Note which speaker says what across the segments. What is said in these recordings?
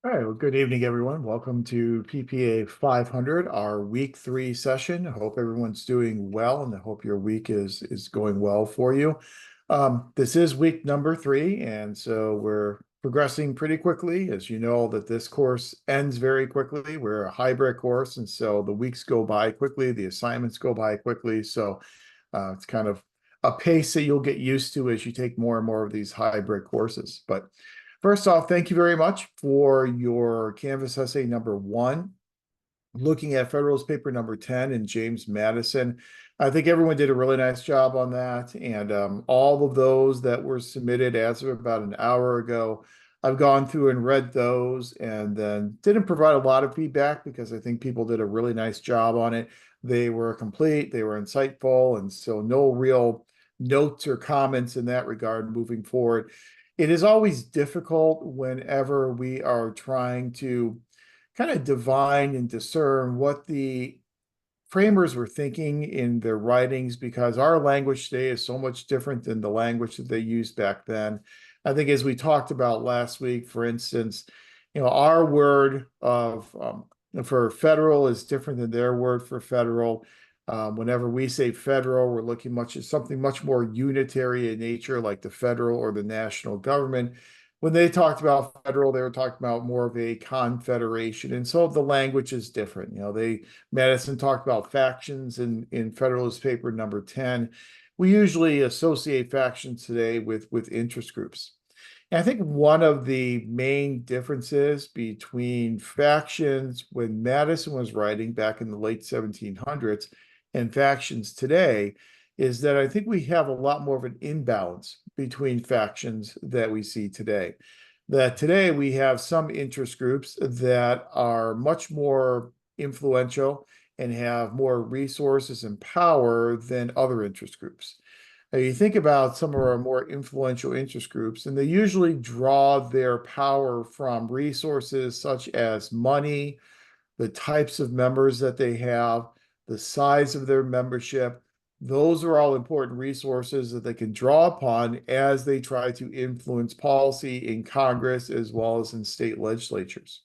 Speaker 1: All right, well, good evening, everyone. Welcome to PPA 500, our week 3 session. I hope everyone's doing well, and I hope your week is going well for you. This is week number 3, and so we're progressing pretty quickly. As you know, that this course ends very quickly. We're a hybrid course, and so the weeks go by quickly, the assignments go by quickly. So it's kind of a pace that you'll get used to as you take more and more of these hybrid courses. But first off, thank you very much for your Canvas essay number 1, looking at Federalist Paper number 10 and James Madison. I think everyone did a really nice job on that. And all of those that were submitted as of about an hour ago, I've gone through and read those and then didn't provide a lot of feedback because I think people did a really nice job on it. They were complete, they were insightful, and so no real notes or comments in that regard moving forward. It is always difficult whenever we are trying to kind of divine and discern what the framers were thinking in their writings, because our language today is so much different than the language that they used back then. I think, as we talked about last week, for instance, our word of for federal is different than their word for federal. Whenever we say federal, we're looking much at something much more unitary in nature, like the federal or the national government. When they talked about federal, they were talking about more of a confederation. And so the language is different. Madison talked about factions in Federalist Paper number 10. We usually associate factions today with interest groups. And I think one of the main differences between factions when Madison was writing back in the late 1700s and factions today is that I think we have a lot more of an imbalance between factions that we see today. That today we have some interest groups that are much more influential and have more resources and power than other interest groups. Now, you think about some of our more influential interest groups, and they usually draw their power from resources such as money, the types of members that they have, the size of their membership. Those are all important resources that they can draw upon as they try to influence policy in Congress as well as in state legislatures.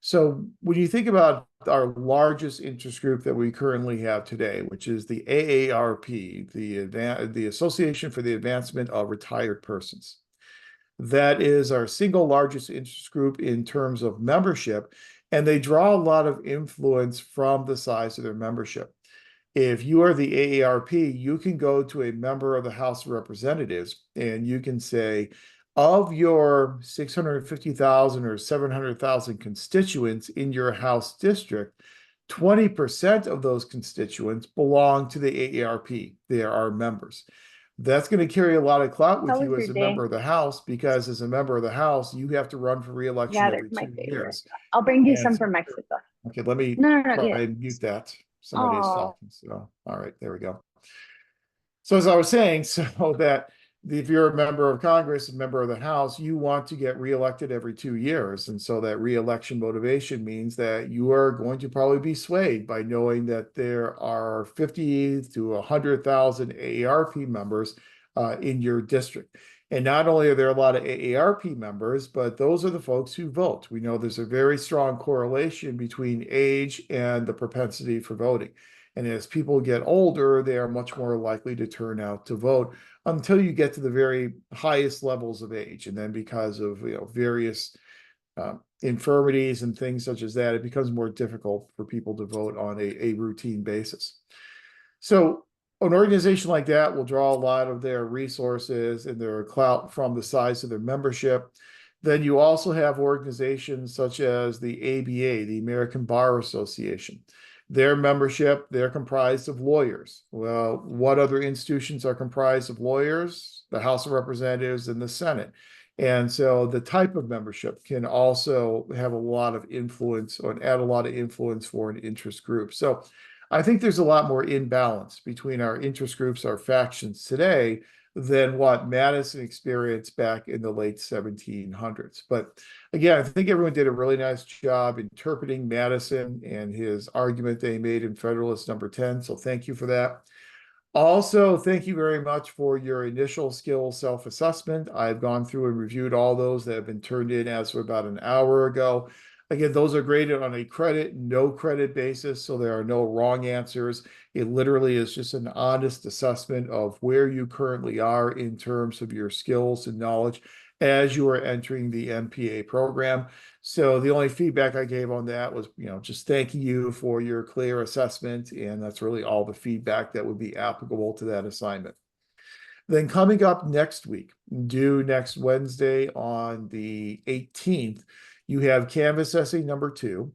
Speaker 1: So when you think about our largest interest group that we currently have today, which is the AARP, the Association for the Advancement of Retired Persons, that is our single largest interest group in terms of membership, and they draw a lot of influence from the size of their membership. If you are the AARP, you can go to a member of the House of Representatives and you can say, of your 650,000 or 700,000 constituents in your House district, 20% of those constituents belong to the AARP. They are our members. That's going to carry a lot of clout with
Speaker 2: How was
Speaker 1: you
Speaker 2: your
Speaker 1: as a
Speaker 2: day?
Speaker 1: member of the House, because as a member of the House, you have to run for reelection
Speaker 2: Yeah, they're
Speaker 1: every
Speaker 2: my
Speaker 1: two
Speaker 2: favorite.
Speaker 1: years.
Speaker 2: I'll bring you
Speaker 1: And
Speaker 2: some from Mexico.
Speaker 1: okay, let me
Speaker 2: No, no, no,
Speaker 1: try
Speaker 2: yeah.
Speaker 1: and mute that. Somebody is
Speaker 2: Oh,
Speaker 1: talking. So, all right, there we go. So as I was saying, so that if you're a member of Congress, a member of the House, you want to get reelected every 2 years. And so that reelection motivation means that you are going to probably be swayed by knowing that there are 50 to 100,000 AARP members in your district. And not only are there a lot of AARP members, but those are the folks who vote. We know there's a very strong correlation between age and the propensity for voting. And as people get older, they are much more likely to turn out to vote until you get to the very highest levels of age. And then because of various infirmities and things such as that, it becomes more difficult for people to vote on a routine basis. So an organization like that will draw a lot of their resources and their clout from the size of their membership. Then you also have organizations such as the ABA, the American Bar Association. Their membership, they're comprised of lawyers. Well, what other institutions are comprised of lawyers? The House of Representatives and the Senate. And so the type of membership can also have a lot of influence or add a lot of influence for an interest group. So I think there's a lot more imbalance between our interest groups, our factions today, than what Madison experienced back in the late 1700s. But again, I think everyone did a really nice job interpreting Madison and his argument they made in Federalist number 10. So thank you for that. Also, thank you very much for your initial skill self-assessment. I've gone through and reviewed all those that have been turned in as of about an hour ago. Again, those are graded on a credit, no credit basis, so there are no wrong answers. It literally is just an honest assessment of where you currently are in terms of your skills and knowledge as you are entering the MPA program. So the only feedback I gave on that was, just thanking you for your clear assessment, and that's really all the feedback that would be applicable to that assignment. Then coming up next week, due next Wednesday on the 18th, you have Canvas essay number 2.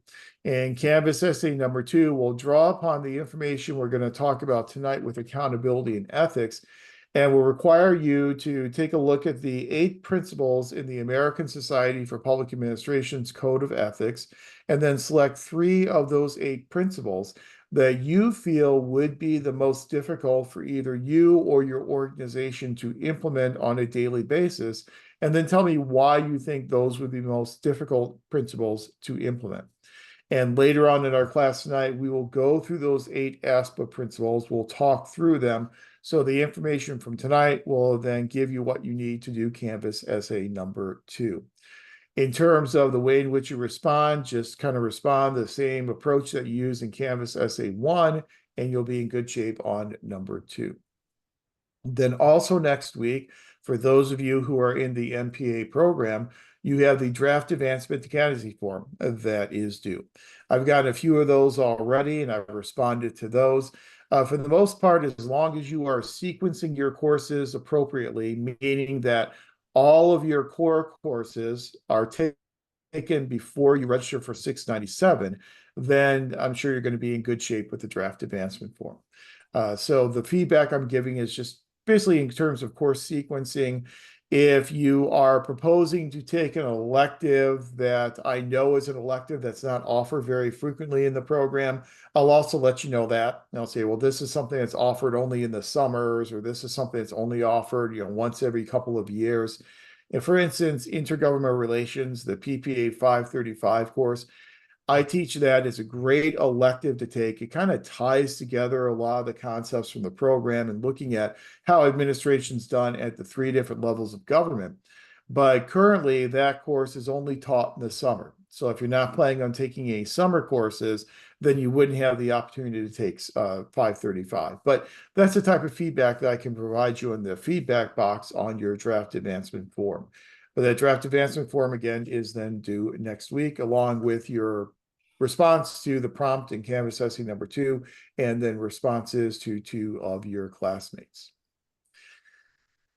Speaker 1: And Canvas essay number 2 will draw upon the information we're going to talk about tonight with accountability and ethics, and will require you to take a look at the 8 principles in the American Society for Public Administration's Code of Ethics, and then select 3 of those 8 principles that you feel would be the most difficult for either you or your organization to implement on a daily basis, and then tell me why you think those would be the most difficult principles to implement. And later on in our class tonight, we will go through those 8 ASPA principles. We'll talk through them. So the information from tonight will then give you what you need to do Canvas essay number 2. In terms of the way in which you respond, just kind of respond the same approach that you use in Canvas essay 1, and you'll be in good shape on number 2. Then also next week, for those of you who are in the MPA program, you have the draft advancement to candidacy form that is due. I've gotten a few of those already, and I've responded to those. For the most part, as long as you are sequencing your courses appropriately, meaning that all of your core courses are taken before you register for 697, then I'm sure you're going to be in good shape with the draft advancement form. So the feedback I'm giving is just basically in terms of course sequencing. If you are proposing to take an elective that I know is an elective that's not offered very frequently in the program, I'll also let you know that. And I'll say, well, this is something that's offered only in the summers, or this is something that's only offered, once every couple of years. And for instance, intergovernmental relations, the PPA 535 course, I teach that. It's a great elective to take. It kind of ties together a lot of the concepts from the program and looking at how administration's done at the 3 different levels of government. But currently, that course is only taught in the summer. So if you're not planning on taking any summer courses, then you wouldn't have the opportunity to take 535. But that's the type of feedback that I can provide you in the feedback box on your draft advancement form. But that draft advancement form, again, is then due next week, along with your response to the prompt in Canvas essay number 2, and then responses to 2 of your classmates.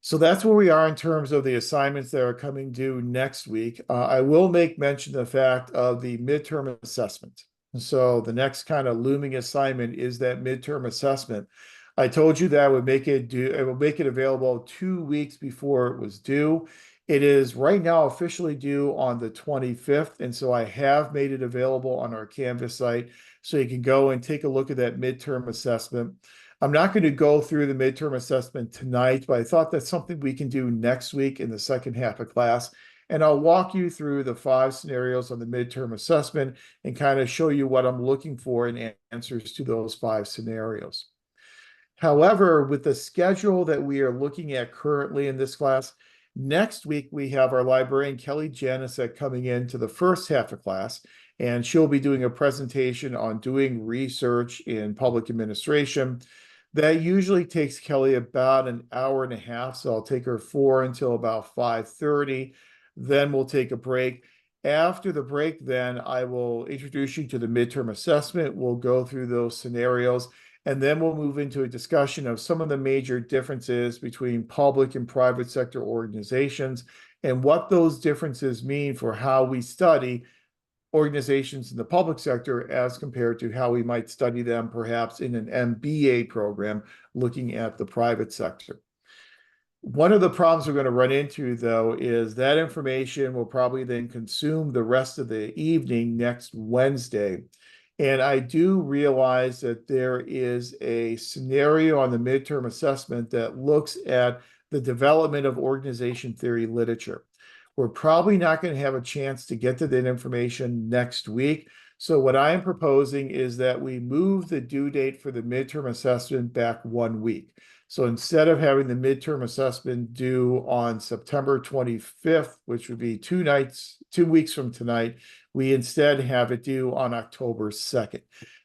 Speaker 1: So that's where we are in terms of the assignments that are coming due next week. I will make mention of the fact of the midterm assessment. So the next kind of looming assignment is that midterm assessment. I told you that I would make it available 2 weeks before it was due. It is right now officially due on the 25th, and so I have made it available on our Canvas site, so you can go and take a look at that midterm assessment. I'm not going to go through the midterm assessment tonight, but I thought that's something we can do next week in the second half of class. And I'll walk you through the 5 scenarios on the midterm assessment and kind of show you what I'm looking for in answers to those 5 scenarios. However, with the schedule that we are looking at currently in this class, next week we have our librarian Kelly Janicek coming into the first half of class, and she'll be doing a presentation on doing research in public administration. That usually takes Kelly about an hour and a half, so I'll take her 4 until about 5:30. Then we'll take a break. After the break, then I will introduce you to the midterm assessment. We'll go through those scenarios, and then we'll move into a discussion of some of the major differences between public and private sector organizations and what those differences mean for how we study organizations in the public sector as compared to how we might study them perhaps in an MBA program looking at the private sector. One of the problems we're going to run into, though, is that information will probably then consume the rest of the evening next Wednesday. And I do realize that there is a scenario on the midterm assessment that looks at the development of organization theory literature. We're probably not going to have a chance to get to that information next week. So what I am proposing is that we move the due date for the midterm assessment back 1 week. So instead of having the midterm assessment due on September 25th, which would be 2 weeks from tonight, we instead have it due on October 2nd.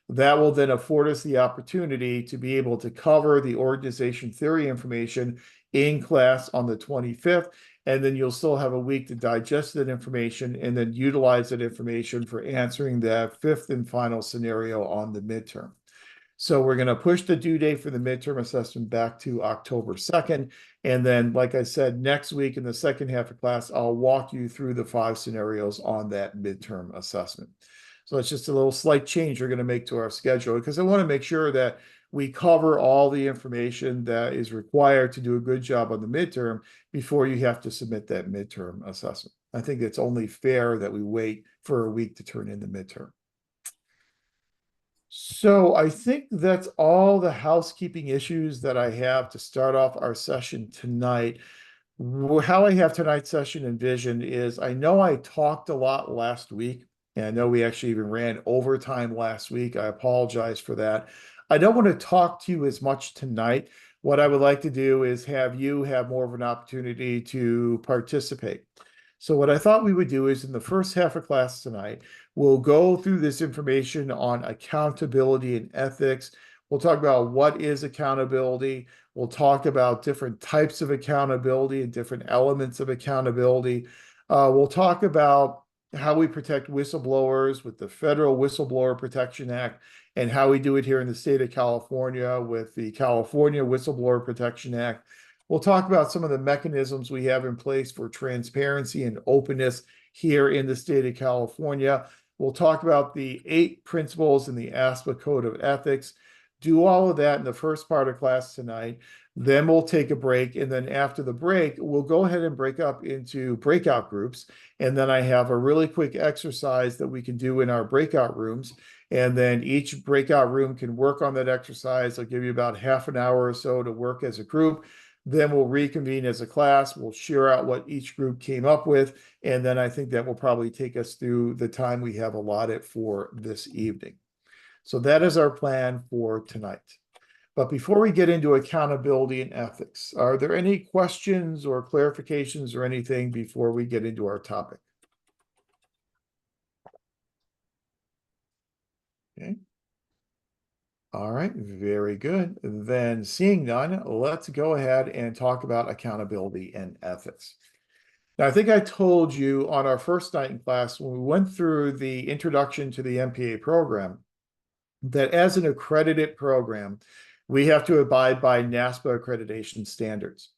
Speaker 1: That will then afford us the opportunity to be able to cover the organization theory information in class on the 25th, and then you'll still have a week to digest that information and then utilize that information for answering that fifth and final scenario on the midterm. So we're going to push the due date for the midterm assessment back to October 2nd. And then, like I said, next week in the second half of class, I'll walk you through the 5 scenarios on that midterm assessment. So it's just a little slight change we're going to make to our schedule because I want to make sure that we cover all the information that is required to do a good job on the midterm before you have to submit that midterm assessment. I think it's only fair that we wait for a week to turn in the midterm. So I think that's all the housekeeping issues that I have to start off our session tonight. How I have tonight's session envisioned is I know I talked a lot last week, and I know we actually even ran overtime last week. I apologize for that. I don't want to talk to you as much tonight. What I would like to do is have you have more of an opportunity to participate. So what I thought we would do is in the first half of class tonight, we'll go through this information on accountability and ethics. We'll talk about what is accountability. We'll talk about different types of accountability and different elements of accountability. We'll talk about how we protect whistleblowers with the Federal Whistleblower Protection Act and how we do it here in the state of California with the California Whistleblower Protection Act. We'll talk about some of the mechanisms we have in place for transparency and openness here in the state of California. We'll talk about the 8 principles in the ASPA Code of Ethics. Do all of that in the first part of class tonight. Then we'll take a break. And then after the break, we'll go ahead and break up into breakout groups. And then I have a really quick exercise that we can do in our breakout rooms. And then each breakout room can work on that exercise. I'll give you about half an hour or so to work as a group. Then we'll reconvene as a class. We'll share out what each group came up with. And then I think that will probably take us through the time we have allotted for this evening. So that is our plan for tonight. But before we get into accountability and ethics, are there any questions or clarifications or anything before we get into our topic? Okay. All right, very good. Then seeing none, let's go ahead and talk about accountability and ethics. Now, I think I told you on our first night in class when we went through the introduction to the MPA program that as an accredited program, we have to abide by NASPA accreditation standards.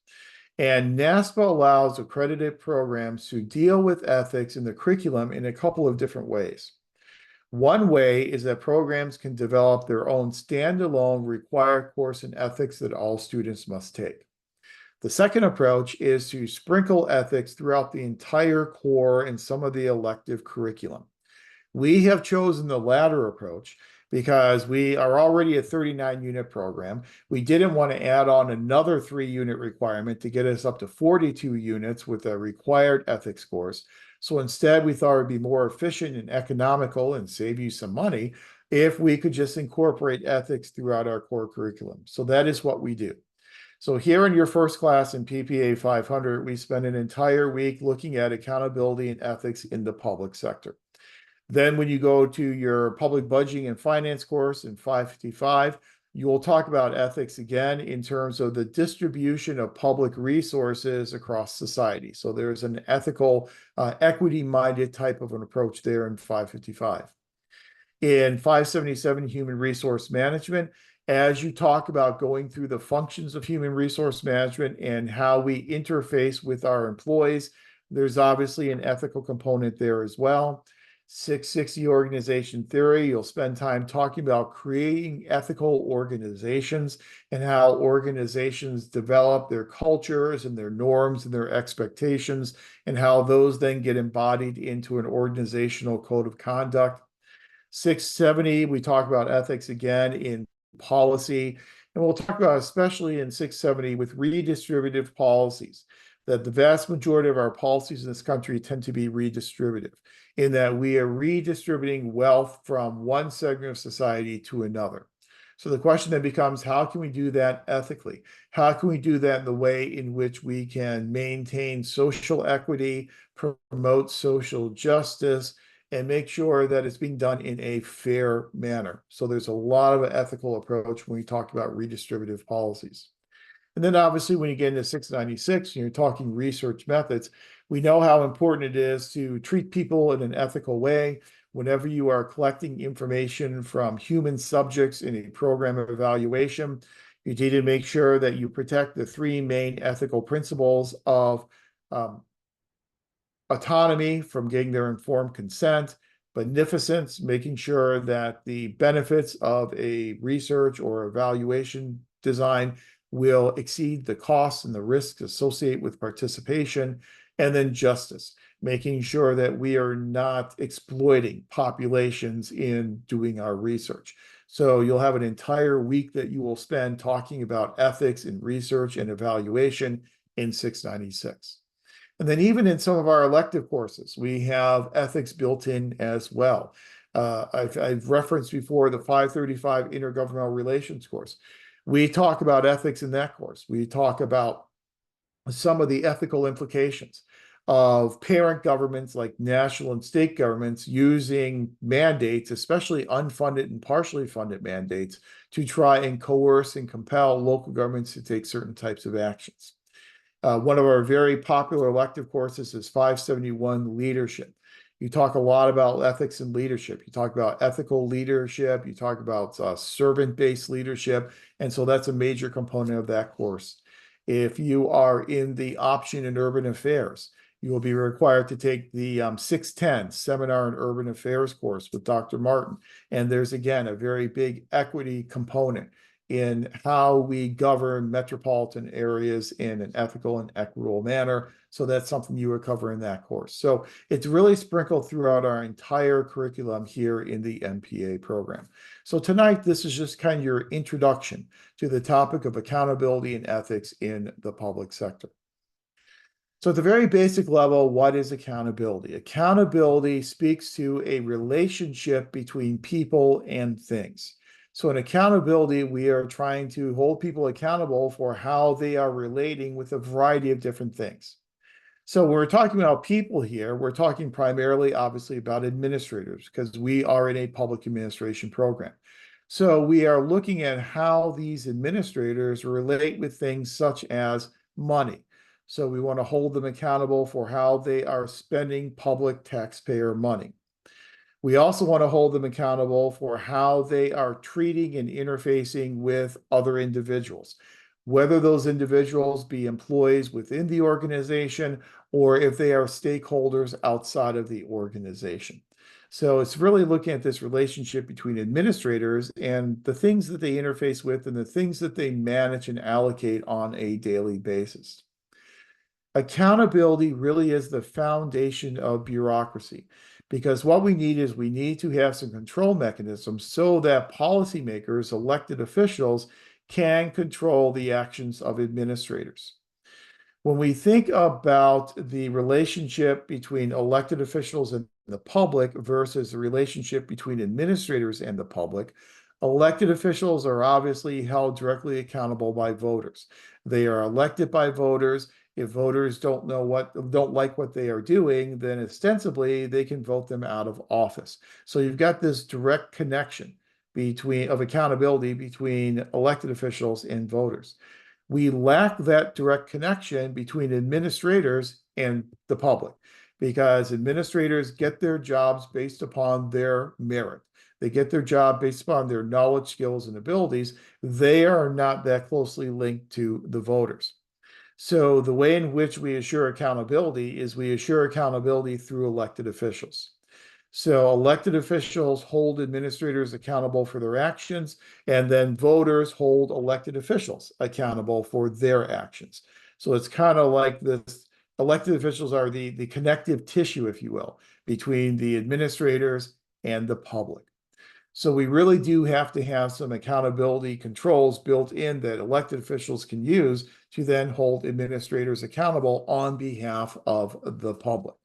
Speaker 1: And NASPA allows accredited programs to deal with ethics in the curriculum in a couple of different ways. One way is that programs can develop their own standalone required course in ethics that all students must take. The second approach is to sprinkle ethics throughout the entire core and some of the elective curriculum. We have chosen the latter approach because we are already a 39-unit program. We didn't want to add on another 3-unit requirement to get us up to 42 units with a required ethics course. So instead, we thought it would be more efficient and economical and save you some money if we could just incorporate ethics throughout our core curriculum. So that is what we do. So here in your first class in PPA 500, we spend an entire week looking at accountability and ethics in the public sector. Then when you go to your public budgeting and finance course in 555, you will talk about ethics again in terms of the distribution of public resources across society. So there's an ethical, equity-minded type of an approach there in 555. In 577, human resource management, as you talk about going through the functions of human resource management and how we interface with our employees, there's obviously an ethical component there as well. 660 organization theory, you'll spend time talking about creating ethical organizations and how organizations develop their cultures and their norms and their expectations and how those then get embodied into an organizational code of conduct. 670, we talk about ethics again in policy, and we'll talk about especially in 670 with redistributive policies. that the vast majority of our policies in this country tend to be redistributive, in that we are redistributing wealth from one segment of society to another. So the question then becomes, how can we do that ethically? How can we do that in the way in which we can maintain social equity, promote social justice, and make sure that it's being done in a fair manner? So there's a lot of an ethical approach when we talk about redistributive policies. And then obviously when you get into 696, you're talking research methods, we know how important it is to treat people in an ethical way. Whenever you are collecting information from human subjects in a program of evaluation, you need to make sure that you protect the three main ethical principles of autonomy from getting their informed consent, beneficence, making sure that the benefits of a research or evaluation design will exceed the costs and the risks associated with participation, and then justice, making sure that we are not exploiting populations in doing our research. So you'll have an entire week that you will spend talking about ethics in research and evaluation in 696. And then even in some of our elective courses, we have ethics built in as well. I've referenced before the 535 Intergovernmental Relations course. We talk about ethics in that course. We talk about some of the ethical implications of parent governments like national and state governments using mandates, especially unfunded and partially funded mandates, to try and coerce and compel local governments to take certain types of actions. One of our very popular elective courses is 571 Leadership. You talk a lot about ethics and leadership. You talk about ethical leadership. You talk about servant-based leadership. And so that's a major component of that course. If you are in the option in urban affairs, you will be required to take the 610 Seminar in Urban Affairs course with Dr. Martin. And there's, again, a very big equity component in how we govern metropolitan areas in an ethical and equitable manner. So that's something you would cover in that course. So it's really sprinkled throughout our entire curriculum here in the MPA program. So tonight, this is just kind of your introduction to the topic of accountability and ethics in the public sector. So at the very basic level, what is accountability? Accountability speaks to a relationship between people and things. So in accountability, we are trying to hold people accountable for how they are relating with a variety of different things. So when we're talking about people here, we're talking primarily, obviously, about administrators, because we are in a public administration program. So we are looking at how these administrators relate with things such as money. So we want to hold them accountable for how they are spending public taxpayer money. We also want to hold them accountable for how they are treating and interfacing with other individuals, whether those individuals be employees within the organization or if they are stakeholders outside of the organization. So it's really looking at this relationship between administrators and the things that they interface with and the things that they manage and allocate on a daily basis. Accountability really is the foundation of bureaucracy, because what we need is we need to have some control mechanisms so that policymakers, elected officials, can control the actions of administrators. When we think about the relationship between elected officials and the public versus the relationship between administrators and the public, elected officials are obviously held directly accountable by voters. They are elected by voters. If voters don't like what they are doing, then ostensibly they can vote them out of office. So you've got this direct connection of accountability between elected officials and voters. We lack that direct connection between administrators and the public, because administrators get their jobs based upon their merit. They get their job based upon their knowledge, skills, and abilities. They are not that closely linked to the voters. So the way in which we assure accountability is we assure accountability through elected officials. So elected officials hold administrators accountable for their actions, and then voters hold elected officials accountable for their actions. So it's kind of like this, elected officials are the connective tissue, if you will, between the administrators and the public. So we really do have to have some accountability controls built in that elected officials can use to then hold administrators accountable on behalf of the public.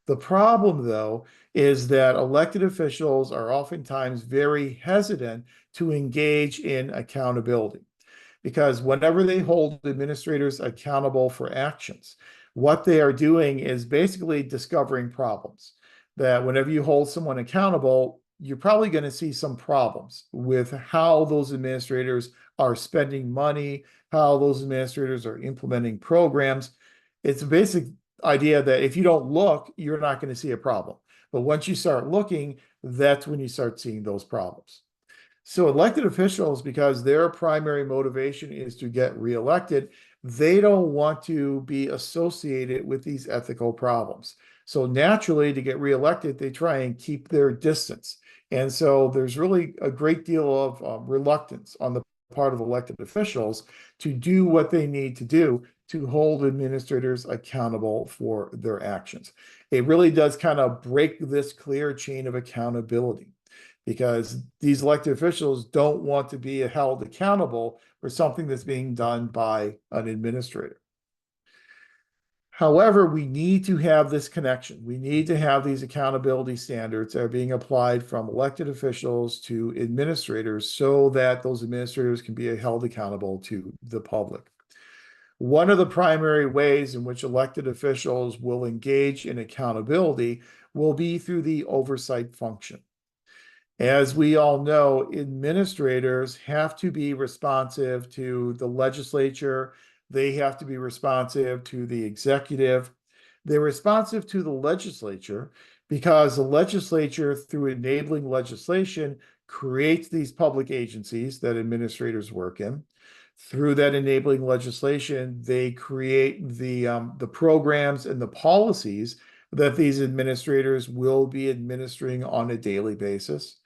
Speaker 1: The problem, though, is that elected officials are oftentimes very hesitant to engage in accountability because whenever they hold administrators accountable for actions, what they are doing is basically discovering problems. That whenever you hold someone accountable, you're probably going to see some problems with how those administrators are spending money, how those administrators are implementing programs. It's a basic idea that if you don't look, you're not going to see a problem. But once you start looking, that's when you start seeing those problems. So elected officials, because their primary motivation is to get reelected, they don't want to be associated with these ethical problems. So naturally, to get reelected, they try and keep their distance. And so there's really a great deal of reluctance on the part of elected officials to do what they need to do to hold administrators accountable for their actions. It really does kind of break this clear chain of accountability because these elected officials don't want to be held accountable for something that's being done by an administrator. However, we need to have this connection. We need to have these accountability standards that are being applied from elected officials to administrators so that those administrators can be held accountable to the public. One of the primary ways in which elected officials will engage in accountability will be through the oversight function. As we all know, administrators have to be responsive to the legislature. They have to be responsive to the executive. They're responsive to the legislature because the legislature, through enabling legislation, creates these public agencies that administrators work in. Through that enabling legislation, they create the programs and the policies that these administrators will be administering on a daily basis.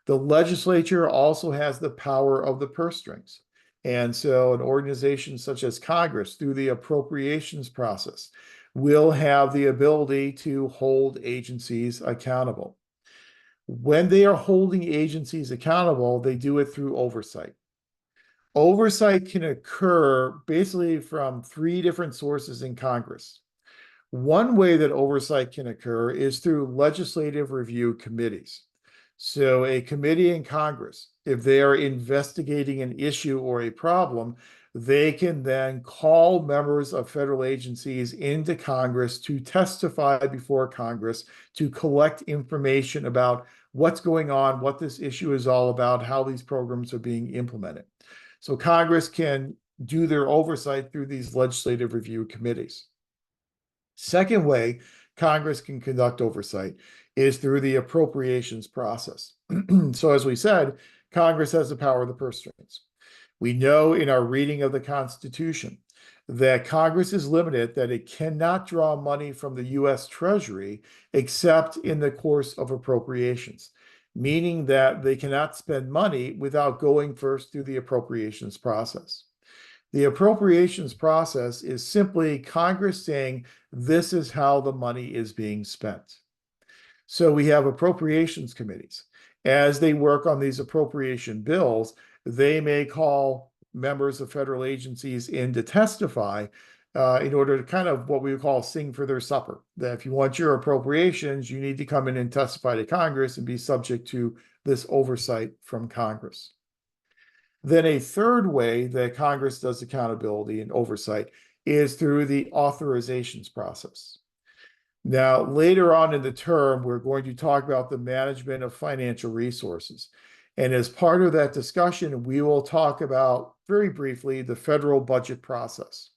Speaker 1: The legislature also has the power of the purse strings. And so an organization such as Congress, through the appropriations process, will have the ability to hold agencies accountable. When they are holding agencies accountable, they do it through oversight. Oversight can occur basically from three different sources in Congress. One way that oversight can occur is through legislative review committees. So a committee in Congress, if they are investigating an issue or a problem, they can then call members of federal agencies into Congress to testify before Congress to collect information about what's going on, what this issue is all about, how these programs are being implemented. So Congress can do their oversight through these legislative review committees. Second way Congress can conduct oversight is through the appropriations process. So as we said, Congress has the power of the purse strings. We know in our reading of the Constitution that Congress is limited, that it cannot draw money from the U.S. Treasury except in the course of appropriations, meaning that they cannot spend money without going first through the appropriations process. The appropriations process is simply Congress saying this is how the money is being spent. So we have appropriations committees. As they work on these appropriation bills, they may call members of federal agencies in to testify in order to kind of what we would call sing for their supper. That if you want your appropriations, you need to come in and testify to Congress and be subject to this oversight from Congress. Then a third way that Congress does accountability and oversight is through the authorizations process. Now, later on in the term, we're going to talk about the management of financial resources. And as part of that discussion, we will talk about, very briefly, the federal budget process.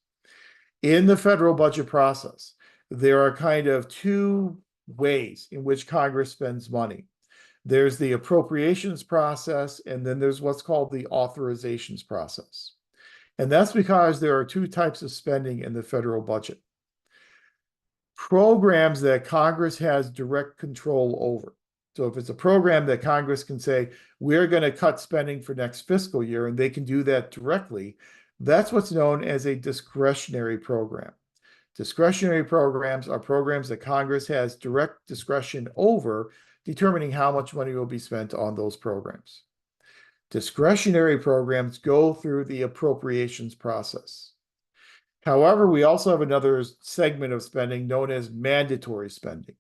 Speaker 1: In the federal budget process, there are kind of two ways in which Congress spends money. There's the appropriations process, and then there's what's called the authorizations process. And that's because there are two types of spending in the federal budget. Programs that Congress has direct control over. So if it's a program that Congress can say, we're going to cut spending for next fiscal year, and they can do that directly, that's what's known as a discretionary program. Discretionary programs are programs that Congress has direct discretion over, determining how much money will be spent on those programs. Discretionary programs go through the appropriations process. However, we also have another segment of spending known as mandatory spending.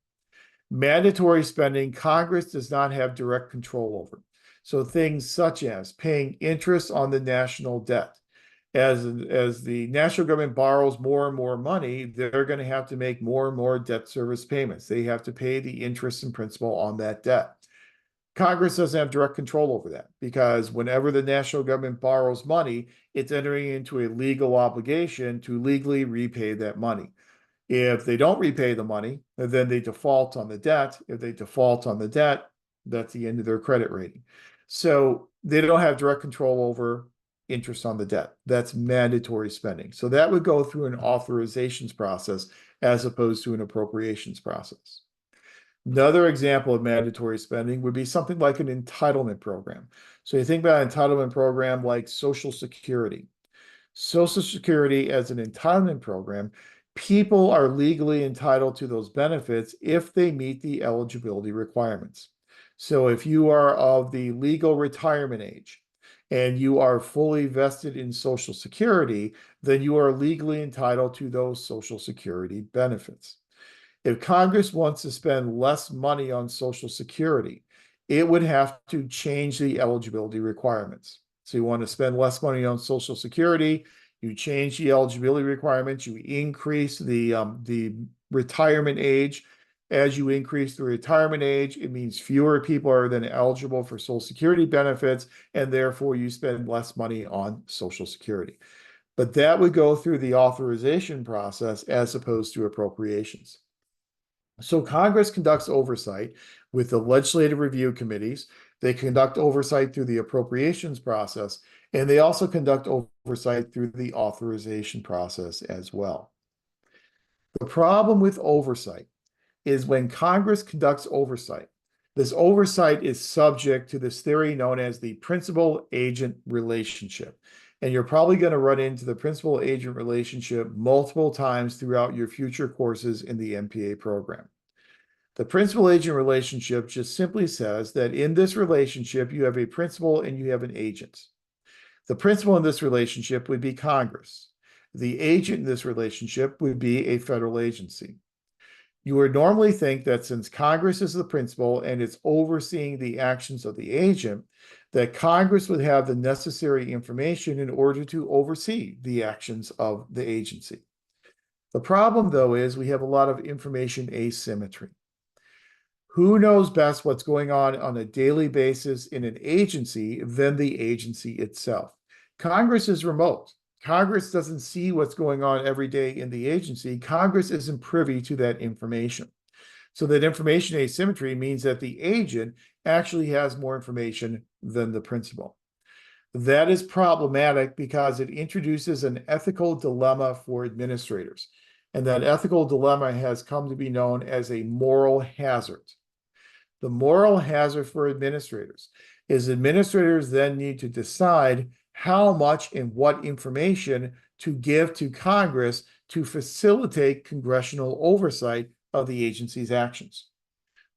Speaker 1: Mandatory spending, Congress does not have direct control over. So things such as paying interest on the national debt. As the national government borrows more and more money, they're going to have to make more and more debt service payments. They have to pay the interest and principal on that debt. Congress doesn't have direct control over that because whenever the national government borrows money, it's entering into a legal obligation to legally repay that money. If they don't repay the money, then they default on the debt. If they default on the debt, that's the end of their credit rating. So they don't have direct control over interest on the debt. That's mandatory spending. So that would go through an authorizations process as opposed to an appropriations process. Another example of mandatory spending would be something like an entitlement program. So you think about an entitlement program like Social Security. Social Security as an entitlement program, people are legally entitled to those benefits if they meet the eligibility requirements. So if you are of the legal retirement age and you are fully vested in Social Security, then you are legally entitled to those Social Security benefits. If Congress wants to spend less money on Social Security, it would have to change the eligibility requirements. So you want to spend less money on Social Security, you change the eligibility requirements, you increase the retirement age. As you increase the retirement age, it means fewer people are then eligible for Social Security benefits, and therefore you spend less money on Social Security. But that would go through the authorization process as opposed to appropriations. So Congress conducts oversight with the legislative review committees. They conduct oversight through the appropriations process, and they also conduct oversight through the authorization process as well. The problem with oversight is when Congress conducts oversight, this oversight is subject to this theory known as the principal-agent relationship. And you're probably going to run into the principal-agent relationship multiple times throughout your future courses in the MPA program. The principal-agent relationship just simply says that in this relationship, you have a principal and you have an agent. The principal in this relationship would be Congress. The agent in this relationship would be a federal agency. You would normally think that since Congress is the principal and it's overseeing the actions of the agent, that Congress would have the necessary information in order to oversee the actions of the agency. The problem, though, is we have a lot of information asymmetry. Who knows best what's going on a daily basis in an agency than the agency itself? Congress is remote. Congress doesn't see what's going on every day in the agency. Congress isn't privy to that information. So that information asymmetry means that the agent actually has more information than the principal. That is problematic because it introduces an ethical dilemma for administrators. And that ethical dilemma has come to be known as a moral hazard. The moral hazard for administrators is administrators then need to decide how much and what information to give to Congress to facilitate congressional oversight of the agency's actions.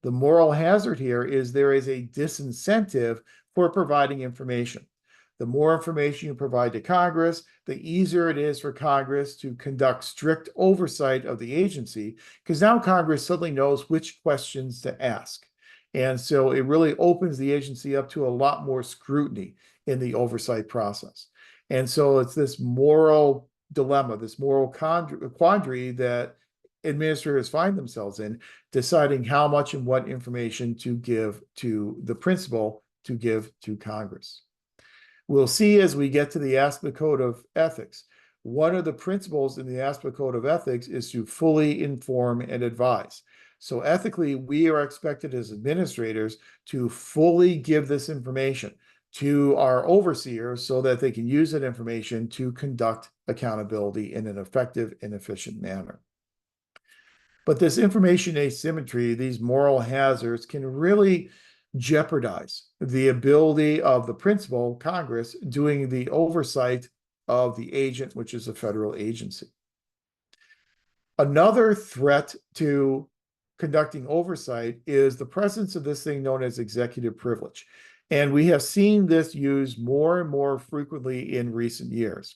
Speaker 1: The moral hazard here is there is a disincentive for providing information. The more information you provide to Congress, the easier it is for Congress to conduct strict oversight of the agency, because now Congress suddenly knows which questions to ask. And so it really opens the agency up to a lot more scrutiny in the oversight process. And so it's this moral dilemma, this moral quandary that administrators find themselves in, deciding how much and what information to give to the principal to give to Congress. We'll see as we get to the ASPA Code of Ethics. One of the principles in the ASPA Code of Ethics is to fully inform and advise. So ethically, we are expected as administrators to fully give this information to our overseers so that they can use that information to conduct accountability in an effective and efficient manner. But this information asymmetry, these moral hazards, can really jeopardize the ability of the principal, Congress, doing the oversight of the agent, which is a federal agency. Another threat to conducting oversight is the presence of this thing known as executive privilege. And we have seen this used more and more frequently in recent years,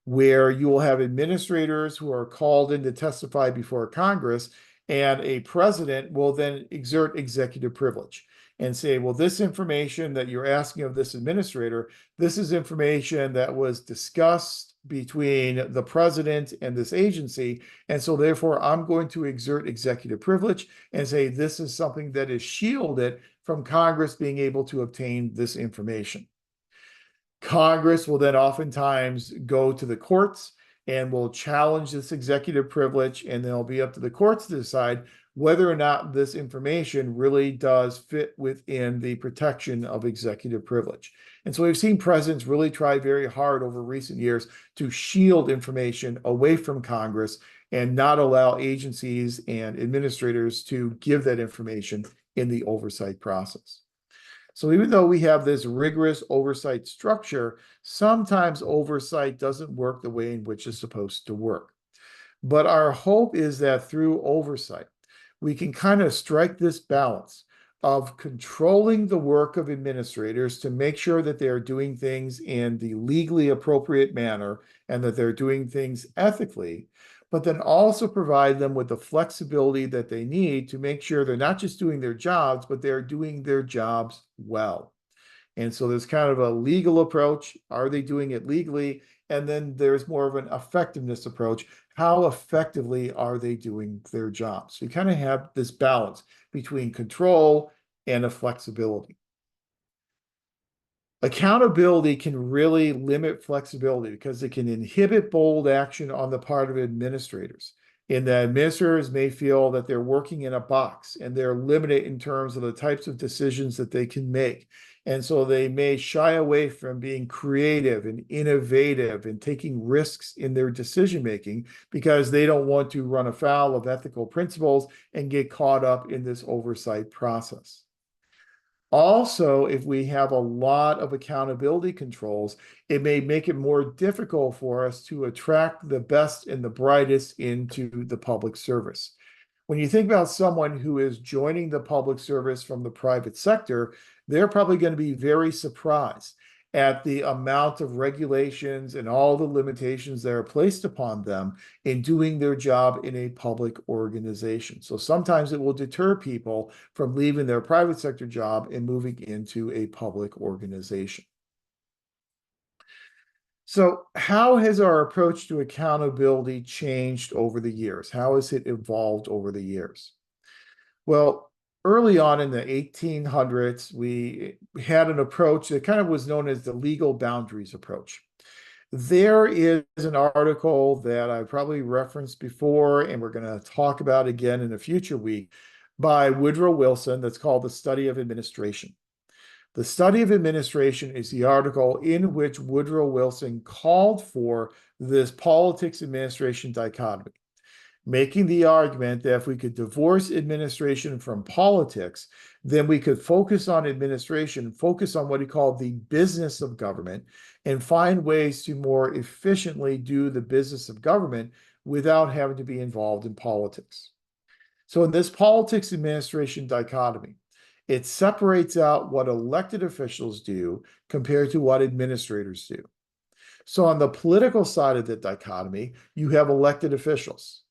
Speaker 1: where you will have administrators who are called in to testify before Congress, and a president will then exert executive privilege and say, well, this information that you're asking of this administrator, this is information that was discussed between the president and this agency. And so therefore, I'm going to exert executive privilege and say this is something that is shielded from Congress being able to obtain this information. Congress will then oftentimes go to the courts and will challenge this executive privilege, and then it'll be up to the courts to decide whether or not this information really does fit within the protection of executive privilege. And so we've seen presidents really try very hard over recent years to shield information away from Congress and not allow agencies and administrators to give that information in the oversight process. So even though we have this rigorous oversight structure, sometimes oversight doesn't work the way in which it's supposed to work. But our hope is that through oversight, we can kind of strike this balance of controlling the work of administrators to make sure that they are doing things in the legally appropriate manner and that they're doing things ethically, but then also provide them with the flexibility that they need to make sure they're not just doing their jobs, but they're doing their jobs well. And so there's kind of a legal approach. Are they doing it legally? And then there's more of an effectiveness approach. How effectively are they doing their jobs? So you kind of have this balance between control and a flexibility. Accountability can really limit flexibility because it can inhibit bold action on the part of administrators. And the administrators may feel that they're working in a box and they're limited in terms of the types of decisions that they can make. And so they may shy away from being creative and innovative and taking risks in their decision making because they don't want to run afoul of ethical principles and get caught up in this oversight process. Also, if we have a lot of accountability controls, it may make it more difficult for us to attract the best and the brightest into the public service. When you think about someone who is joining the public service from the private sector, they're probably going to be very surprised at the amount of regulations and all the limitations that are placed upon them in doing their job in a public organization. So sometimes it will deter people from leaving their private sector job and moving into a public organization. So how has our approach to accountability changed over the years? How has it evolved over the years? Well, early on in the 1800s, we had an approach that kind of was known as the legal boundaries approach. There is an article that I probably referenced before, and we're going to talk about again in a future week by Woodrow Wilson that's called The Study of Administration. The Study of Administration is the article in which Woodrow Wilson called for this politics administration dichotomy, making the argument that if we could divorce administration from politics, then we could focus on administration, focus on what he called the business of government, and find ways to more efficiently do the business of government without having to be involved in politics. So in this politics administration dichotomy, it separates out what elected officials do compared to what administrators do. So on the political side of the dichotomy, you have elected officials.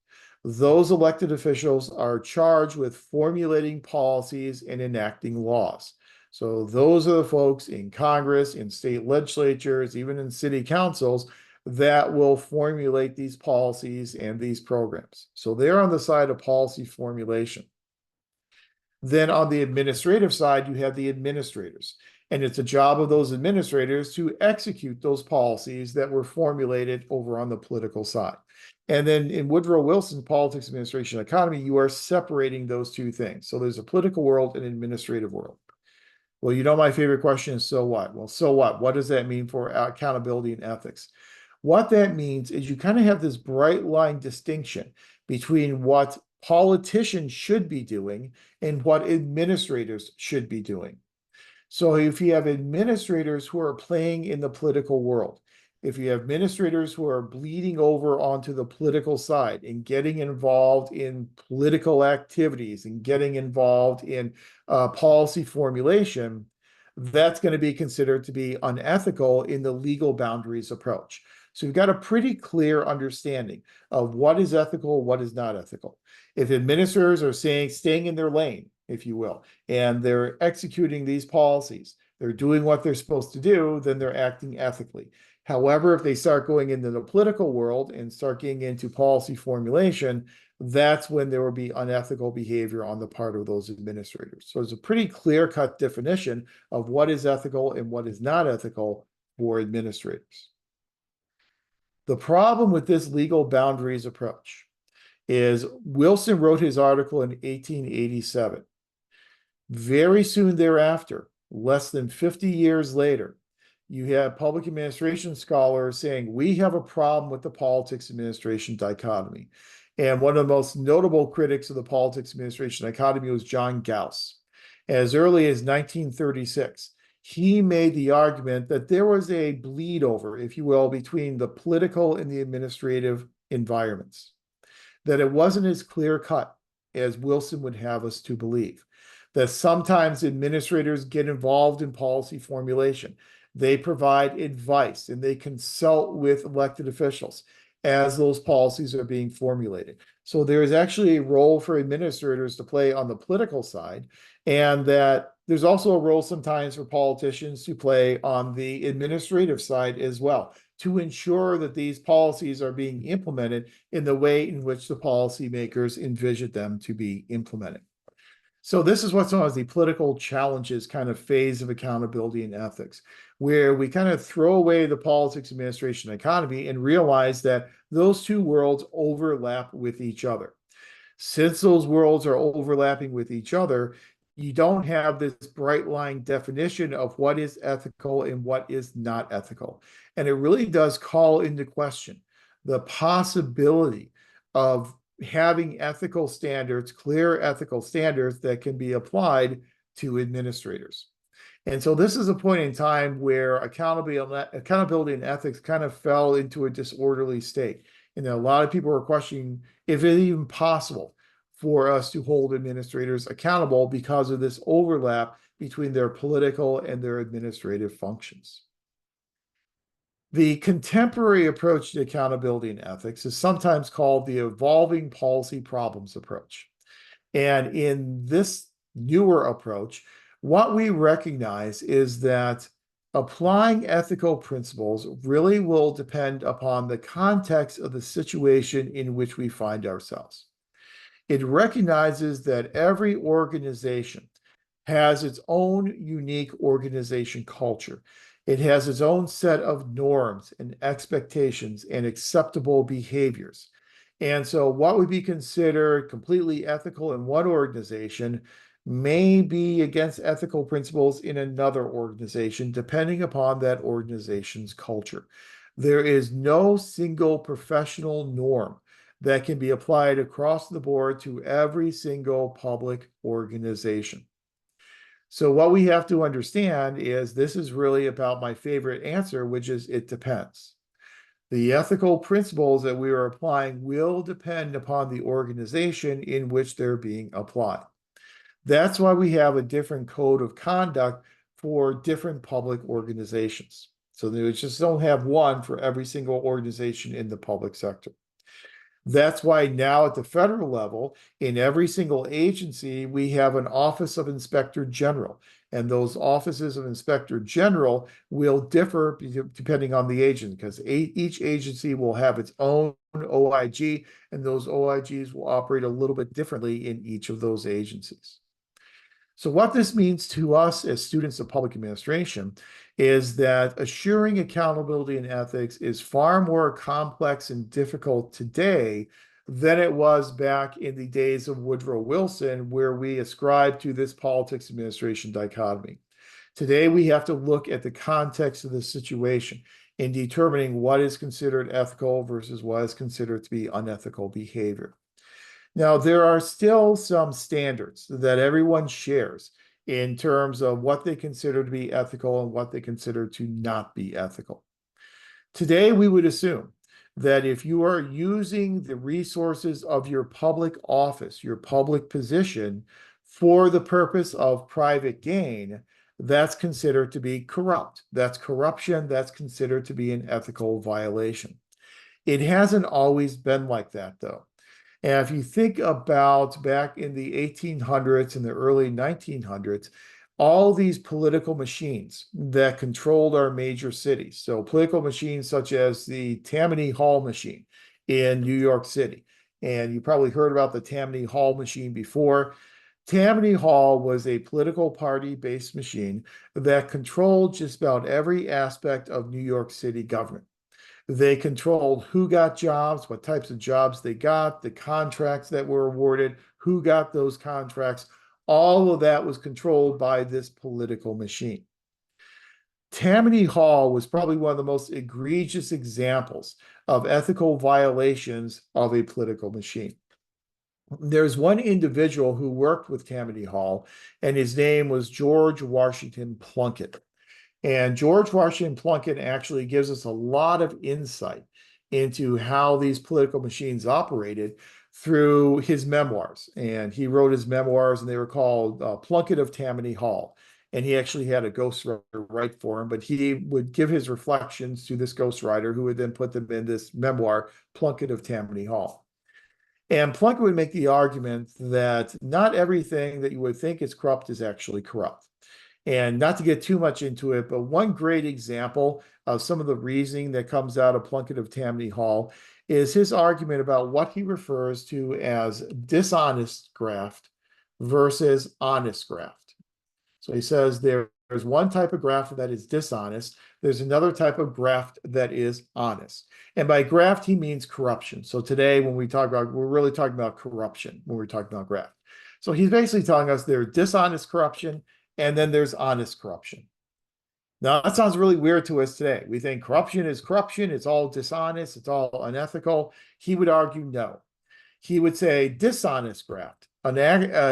Speaker 1: Those elected officials are charged with formulating policies and enacting laws. So those are the folks in Congress, in state legislatures, even in city councils that will formulate these policies and these programs. So they're on the side of policy formulation. Then on the administrative side, you have the administrators. And it's a job of those administrators to execute those policies that were formulated over on the political side. And then in Woodrow Wilson's politics, administration, economy, you are separating those two things. So there's a political world and an administrative world. Well, you know, my favorite question is, so what? Well, so what? What does that mean for accountability and ethics? What that means is you kind of have this bright line distinction between what politicians should be doing and what administrators should be doing. So if you have administrators who are playing in the political world, if you have administrators who are bleeding over onto the political side and getting involved in political activities and getting involved in policy formulation, that's going to be considered to be unethical in the legal boundaries approach. So we've got a pretty clear understanding of what is ethical, what is not ethical. If administrators are staying in their lane, if you will, and they're executing these policies, they're doing what they're supposed to do, then they're acting ethically. However, if they start going into the political world and start getting into policy formulation, that's when there will be unethical behavior on the part of those administrators. So there's a pretty clear-cut definition of what is ethical and what is not ethical for administrators. The problem with this legal boundaries approach is Wilson wrote his article in 1887. Very soon thereafter, less than 50 years later, you have public administration scholars saying, we have a problem with the politics administration dichotomy. And one of the most notable critics of the politics administration dichotomy was John Gauss. As early as 1936, he made the argument that there was a bleed over, if you will, between the political and the administrative environments, that it wasn't as clear cut as Wilson would have us to believe, that sometimes administrators get involved in policy formulation. They provide advice and they consult with elected officials as those policies are being formulated. So there is actually a role for administrators to play on the political side, and that there's also a role sometimes for politicians to play on the administrative side as well, to ensure that these policies are being implemented in the way in which the policymakers envision them to be implemented. So this is what's known as the political challenges kind of phase of accountability and ethics, where we kind of throw away the politics, administration, economy and realize that those two worlds overlap with each other. Since those worlds are overlapping with each other, you don't have this bright line definition of what is ethical and what is not ethical. And it really does call into question the possibility of having ethical standards, clear ethical standards that can be applied to administrators. And so this is a point in time where accountability and ethics kind of fell into a disorderly state. And a lot of people were questioning if it's even possible for us to hold administrators accountable because of this overlap between their political and their administrative functions. The contemporary approach to accountability and ethics is sometimes called the evolving policy problems approach. And in this newer approach, what we recognize is that applying ethical principles really will depend upon the context of the situation in which we find ourselves. It recognizes that every organization has its own unique organization culture. It has its own set of norms and expectations and acceptable behaviors. And so what would be considered completely ethical in one organization may be against ethical principles in another organization, depending upon that organization's culture. There is no single professional norm that can be applied across the board to every single public organization. So what we have to understand is this is really about my favorite answer, which is it depends. The ethical principles that we are applying will depend upon the organization in which they're being applied. That's why we have a different code of conduct for different public organizations. So they just don't have one for every single organization in the public sector. That's why now at the federal level, in every single agency, we have an Office of Inspector General. And those offices of Inspector General will differ depending on the agency, because each agency will have its own OIG, and those OIGs will operate a little bit differently in each of those agencies. So what this means to us as students of public administration is that assuring accountability and ethics is far more complex and difficult today than it was back in the days of Woodrow Wilson, where we ascribed to this politics administration dichotomy. Today, we have to look at the context of the situation in determining what is considered ethical versus what is considered to be unethical behavior. Now, there are still some standards that everyone shares in terms of what they consider to be ethical and what they consider to not be ethical. Today, we would assume that if you are using the resources of your public office, your public position, for the purpose of private gain, that's considered to be corrupt. That's corruption. That's considered to be an ethical violation. It hasn't always been like that, though. And if you think about back in the 1800s and the early 1900s, all these political machines that controlled our major cities, so political machines such as the Tammany Hall machine in New York City, and you probably heard about the Tammany Hall machine before. Tammany Hall was a political party-based machine that controlled just about every aspect of New York City government. They controlled who got jobs, what types of jobs they got, the contracts that were awarded, who got those contracts. All of that was controlled by this political machine. Tammany Hall was probably one of the most egregious examples of ethical violations of a political machine. There's one individual who worked with Tammany Hall, and his name was George Washington Plunkett. And George Washington Plunkett actually gives us a lot of insight into how these political machines operated through his memoirs. And he wrote his memoirs, and they were called Plunkett of Tammany Hall. And he actually had a ghostwriter write for him, but he would give his reflections to this ghostwriter who would then put them in this memoir, Plunkett of Tammany Hall. And Plunkett would make the argument that not everything that you would think is corrupt is actually corrupt. And not to get too much into it, but one great example of some of the reasoning that comes out of Plunkett of Tammany Hall is his argument about what he refers to as dishonest graft versus honest graft. So he says there's one type of graft that is dishonest. There's another type of graft that is honest. And by graft, he means corruption. So today, when we talk about, we're really talking about corruption when we're talking about graft. So he's basically telling us there's dishonest corruption, and then there's honest corruption. Now, that sounds really weird to us today. We think corruption is corruption. It's all dishonest. It's all unethical. He would argue no. He would say dishonest graft, an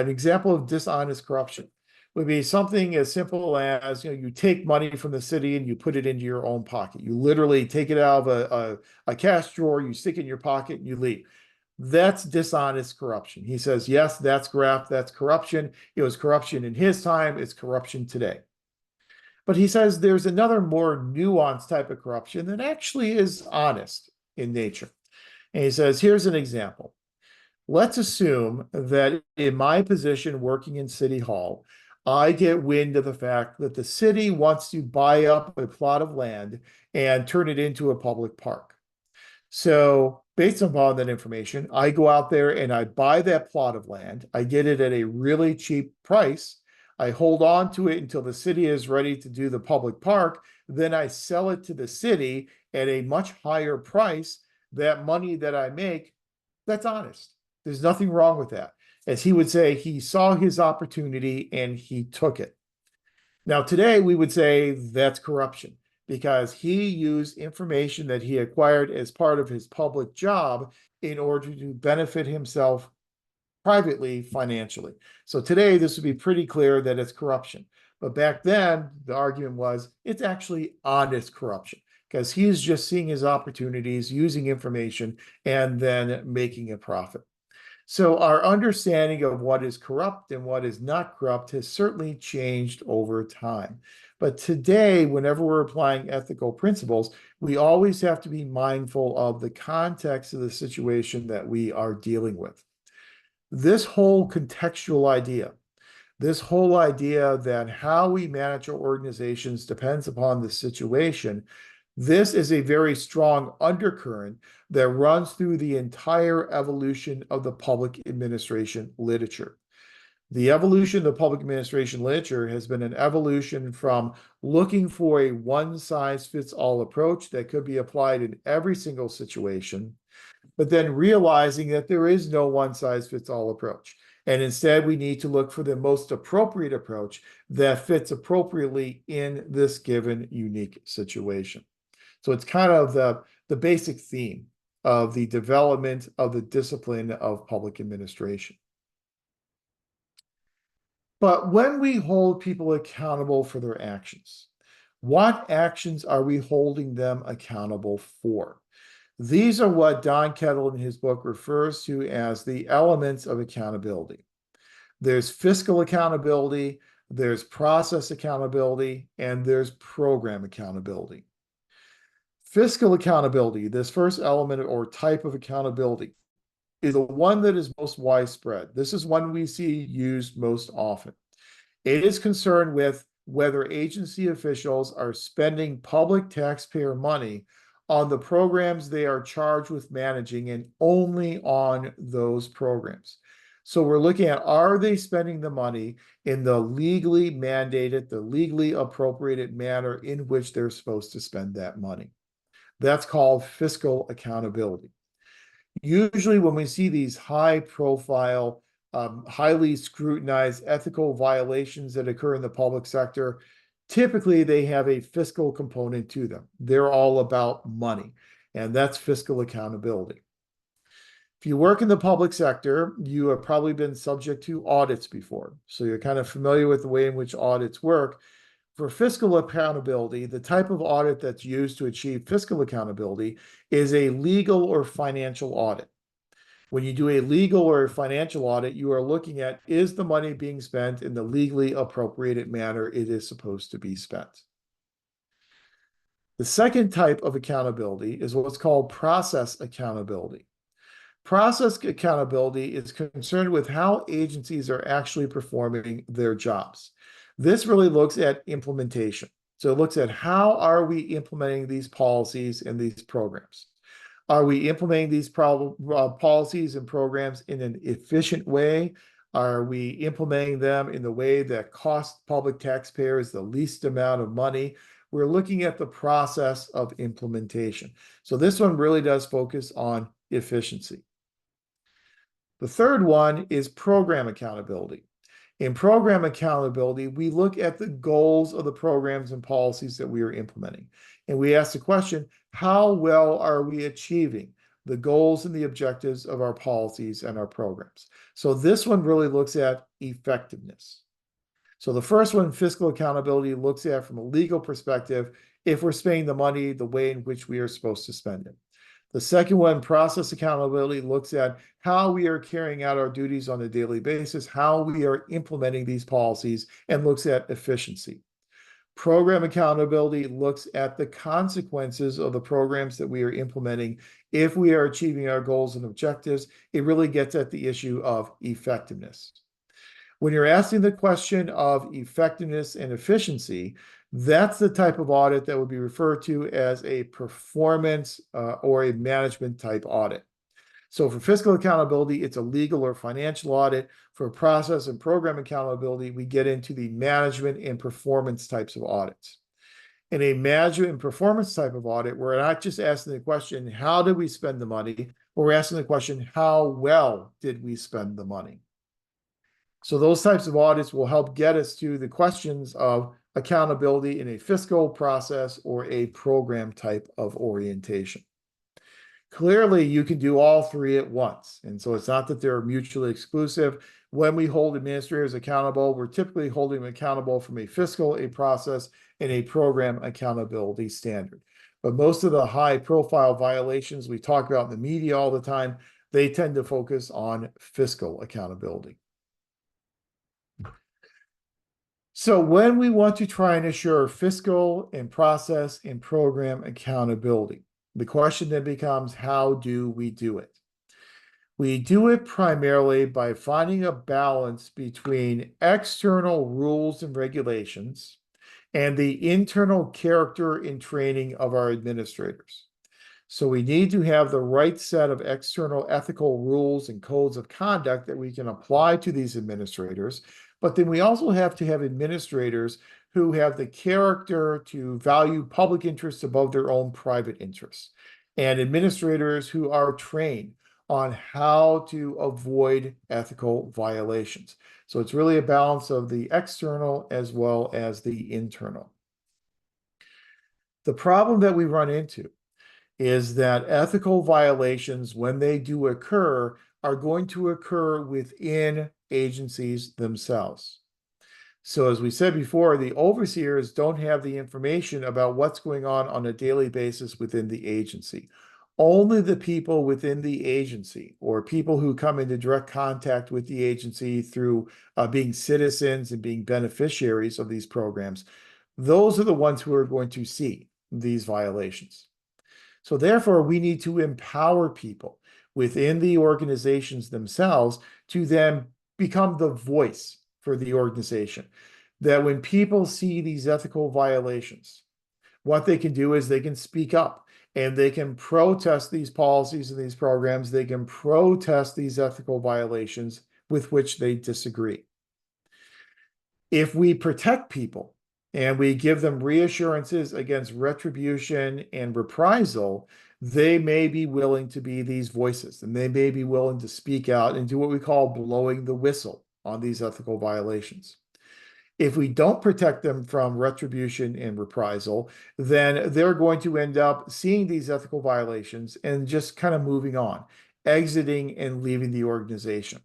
Speaker 1: example of dishonest corruption would be something as simple as, you take money from the city and you put it into your own pocket. You literally take it out of a cash drawer, you stick it in your pocket, and you leave. That's dishonest corruption. He says, yes, that's graft, that's corruption. It was corruption in his time, it's corruption today. But he says there's another more nuanced type of corruption that actually is honest in nature. And he says, here's an example. Let's assume that in my position working in City Hall, I get wind of the fact that the city wants to buy up a plot of land and turn it into a public park. So based upon that information, I go out there and I buy that plot of land. I get it at a really cheap price. I hold on to it until the city is ready to do the public park. Then I sell it to the city at a much higher price. That money that I make, that's honest. There's nothing wrong with that. As he would say, he saw his opportunity and he took it. Now, today we would say that's corruption because he used information that he acquired as part of his public job in order to benefit himself privately, financially. So today this would be pretty clear that it's corruption. But back then, the argument was it's actually honest corruption because he's just seeing his opportunities, using information, and then making a profit. So our understanding of what is corrupt and what is not corrupt has certainly changed over time. But today, whenever we're applying ethical principles, we always have to be mindful of the context of the situation that we are dealing with. This whole contextual idea, this whole idea that how we manage our organizations depends upon the situation, this is a very strong undercurrent that runs through the entire evolution of the public administration literature. The evolution of the public administration literature has been an evolution from looking for a one-size-fits-all approach that could be applied in every single situation, but then realizing that there is no one-size-fits-all approach. And instead, we need to look for the most appropriate approach that fits appropriately in this given unique situation. So it's kind of the basic theme of the development of the discipline of public administration. But when we hold people accountable for their actions, what actions are we holding them accountable for? These are what Don Kettle in his book refers to as the elements of accountability. There's fiscal accountability, there's process accountability, and there's program accountability. Fiscal accountability, this first element or type of accountability, is the one that is most widespread. This is one we see used most often. It is concerned with whether agency officials are spending public taxpayer money on the programs they are charged with managing and only on those programs. So we're looking at, are they spending the money in the legally mandated, the legally appropriated manner in which they're supposed to spend that money? That's called fiscal accountability. Usually when we see these high profile, highly scrutinized ethical violations that occur in the public sector, typically they have a fiscal component to them. They're all about money, and that's fiscal accountability. If you work in the public sector, you have probably been subject to audits before. So you're kind of familiar with the way in which audits work. For fiscal accountability, the type of audit that's used to achieve fiscal accountability is a legal or financial audit. When you do a legal or financial audit, you are looking at, is the money being spent in the legally appropriated manner it is supposed to be spent? The second type of accountability is what's called process accountability. Process accountability is concerned with how agencies are actually performing their jobs. This really looks at implementation. So it looks at, how are we implementing these policies and these programs? Are we implementing these policies and programs in an efficient way? Are we implementing them in the way that costs public taxpayers the least amount of money? We're looking at the process of implementation. So this one really does focus on efficiency. The third one is program accountability. In program accountability, we look at the goals of the programs and policies that we are implementing. And we ask the question, how well are we achieving the goals and the objectives of our policies and our programs? So this one really looks at effectiveness. So the first one, fiscal accountability, looks at, from a legal perspective, if we're spending the money the way in which we are supposed to spend it. The second one, process accountability, looks at how we are carrying out our duties on a daily basis, how we are implementing these policies, and looks at efficiency. Program accountability looks at the consequences of the programs that we are implementing. If we are achieving our goals and objectives, it really gets at the issue of effectiveness. When you're asking the question of effectiveness and efficiency, that's the type of audit that would be referred to as a performance or a management type audit. So for fiscal accountability, it's a legal or financial audit. For process and program accountability, we get into the management and performance types of audits. In a management and performance type of audit, we're not just asking the question, how did we spend the money? We're asking the question, how well did we spend the money? So those types of audits will help get us to the questions of accountability in a fiscal process or a program type of orientation. Clearly, you can do all three at once. And so it's not that they're mutually exclusive. When we hold administrators accountable, we're typically holding them accountable from a fiscal, a process, and a program accountability standard. But most of the high profile violations we talk about in the media all the time, they tend to focus on fiscal accountability. So when we want to try and assure fiscal and process and program accountability, the question then becomes, how do we do it? We do it primarily by finding a balance between external rules and regulations and the internal character and training of our administrators. So we need to have the right set of external ethical rules and codes of conduct that we can apply to these administrators. But then we also have to have administrators who have the character to value public interests above their own private interests, and administrators who are trained on how to avoid ethical violations. So it's really a balance of the external as well as the internal. The problem that we run into is that ethical violations, when they do occur, are going to occur within agencies themselves. So as we said before, the overseers don't have the information about what's going on a daily basis within the agency. only the people within the agency or people who come into direct contact with the agency through being citizens and being beneficiaries of these programs, those are the ones who are going to see these violations. So therefore, we need to empower people within the organizations themselves to then become the voice for the organization. That when people see these ethical violations, what they can do is they can speak up and they can protest these policies and these programs. They can protest these ethical violations with which they disagree. If we protect people and we give them reassurances against retribution and reprisal, they may be willing to be these voices and they may be willing to speak out and do what we call blowing the whistle on these ethical violations. If we don't protect them from retribution and reprisal, then they're going to end up seeing these ethical violations and just kind of moving on, exiting and leaving the organization.